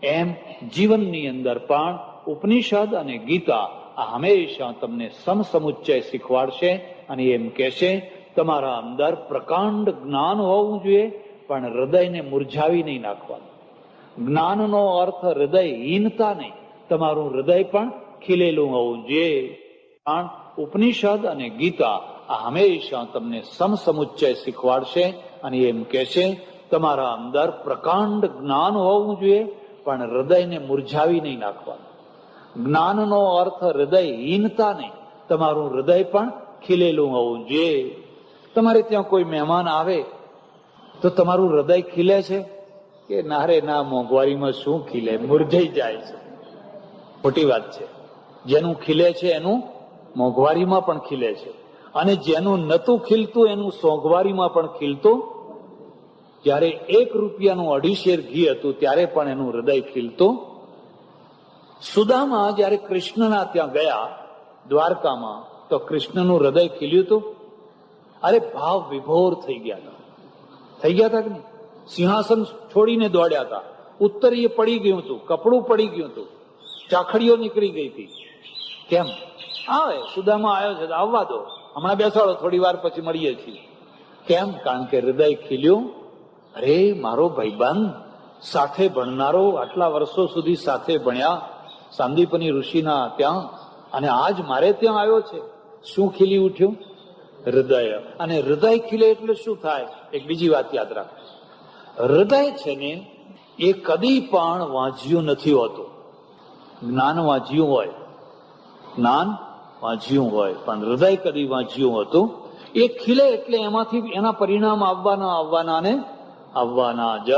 એમ જીવનની અંદર પણ ઉપનિષદ અને ગીતા આ હંમેશા તમને સમસમુચ્ચય શીખવાડશે અને એમ કહેશે તમારા અંદર પ્રકાંડ જ્ઞાન હોવું જોઈએ, પણ હૃદયને મુરઝાવી નહીં નાખવાનું. જ્ઞાનનો અર્થ હૃદયહીનતા નહીં, તમારું હૃદય પણ ખીલેલું હોવું જોઈએ. પણ ઉપનિષદ અને ગીતા આ હંમેશા તમને સમસમુચ્ચય શીખવાડશે અને એમ કહેશે તમારા અંદર પ્રકાંડ જ્ઞાન હોવું જોઈએ, પણ હૃદયને મુરઝાવી નહીં નાખવાનું. જ્ઞાનનો અર્થ હૃદયહીનતા નહીં, તમારું હૃદય પણ ખીલેલું હોવું જોઈએ. તમારે ત્યાં કોઈ મહેમાન આવે તો તમારું હૃદય ખીલે છે કે ના રે ના, મોંઘવારીમાં શું ખીલે, મુરઝાઈ જાય છે. ખોટી વાત છે. જેનું ખીલે છે એનું મોંઘવારીમાં પણ ખીલે છે, અને જેનું નતું ખીલતું એનું સોંઘવારીમાં પણ ખીલતું. જયારે 1 રૂપિયાનું 2.5 શેર ઘી હતું ત્યારે પણ એનું હૃદય ખીલતું. સુદામા જયારે કૃષ્ણના ત્યાં ગયા દ્વારકામાં, તો કૃષ્ણનું હૃદય ખીલ્યું હતું. અરે ભાવ વિભોર થઈ ગયા હતા કે નહીં? સિંહાસન છોડીને દોડ્યા હતા, ઉત્તરીય પડી ગયું હતું, કપડું પડી ગયું હતું, ચાખડીઓ નીકળી ગઈ હતી. કેમ? આવે સુદામા આવ્યો છે, આવવા દો, હમણાં બેસાડો, થોડી વાર પછી મળીએ છીએ. કેમ? કારણ કે હૃદય ખીલ્યું. અરે મારો ભાઈબંધ, સાથે ભણનારો, આટલા વર્ષો સુધી સાથે ભણ્યા સાંદીપની ઋષિના ત્યાં, અને આજ મારે ત્યાં આવ્યો છે. શું ખીલી ઉઠ્યું? હૃદય. અને હૃદય ખીલે એટલે શું થાય? એક બીજી વાત યાદ રાખો. હૃદય છે ને એ કદી પણ વાંચ્યું નથી હોતું. જ્ઞાન વાંચ્યું હોય, જ્ઞાન વાંચ્યું હોય, પણ હૃદય કદી વાંચ્યું હતું. એ ખીલે એટલે એમાંથી એના પરિણામ આવવાના જ.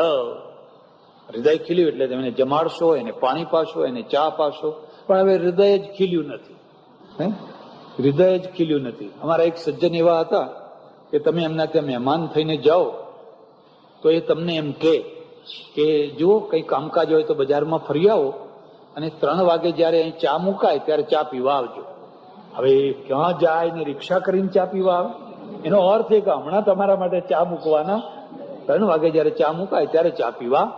હૃદય ખીલ્યું એટલે તમે જમાડશો, એને પાણી પાશો, એને ચા પાશો, પણ હવે હૃદય જ ખીલ્યું નથી. હૃદય જ ખીલ્યું નથી. અમારા એક સજ્જન એવા હતા કે તમે એમના ત્યાં મહેમાન થઈને જાઓ તો એ તમને એમ કે જુઓ કંઈ કામકાજ હોય તો બજારમાં ફરી આવો, અને 3 વાગે જયારે અહીં ચા મુકાય ત્યારે ચા પીવા આવજો. હવે ક્યાં જાય ને રિક્ષા કરીને ચા પીવા આવે? એનો અર્થ એ કે હમણાં તમારા માટે ચા મૂકવાના, 3 વાગે જયારે ચા મુકાય ત્યારે ચા પીવા.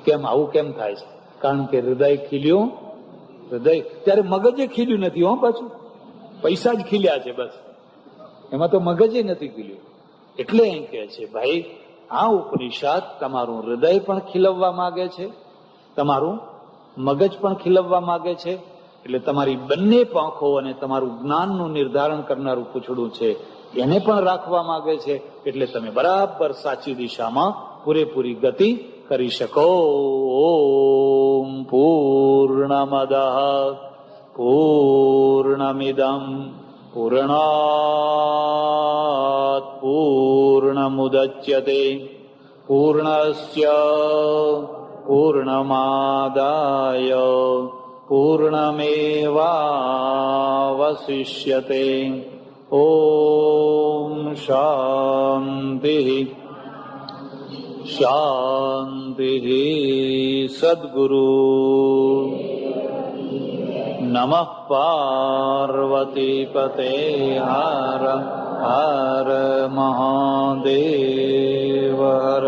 કેમ આવું કેમ થાય છે? કારણ કે હૃદય ખીલ્યું. હૃદય ત્યારે મગજે ખીલ્યું નથી. પાછું પૈસા જ ખીલ્યા છે બસ, એમાં તો મગજે નથી ખીલ્યું. એટલે એમ કે છે ભાઈ, આ ઉપનિષદ તમારું હૃદય પણ ખીલવવા માંગે છે, તમારું મગજ પણ ખીલવવા માંગે છે. એટલે તમારી બંને પાંખો અને તમારું જ્ઞાનનું નિર્ધારણ કરનારું પૂંછડું છે એને પણ રાખવા માંગે છે. એટલે તમે બરાબર સાચી દિશામાં પૂરેપૂરી ગતિ કરી શકો. ઓમ પૂર્ણમદઃ પૂર્ણમિદં પૂર્ણાત પૂર્ણમુદચ્યતે પૂર્ણસ્ય પૂર્ણમાદાય પૂર્ણમેવાવશિષ્યતે. ઓમ શાંતિ શાંતિ. સદ્ગુરુ નમઃ પાર્વતી પતે. હર હર મહાદેવ. હર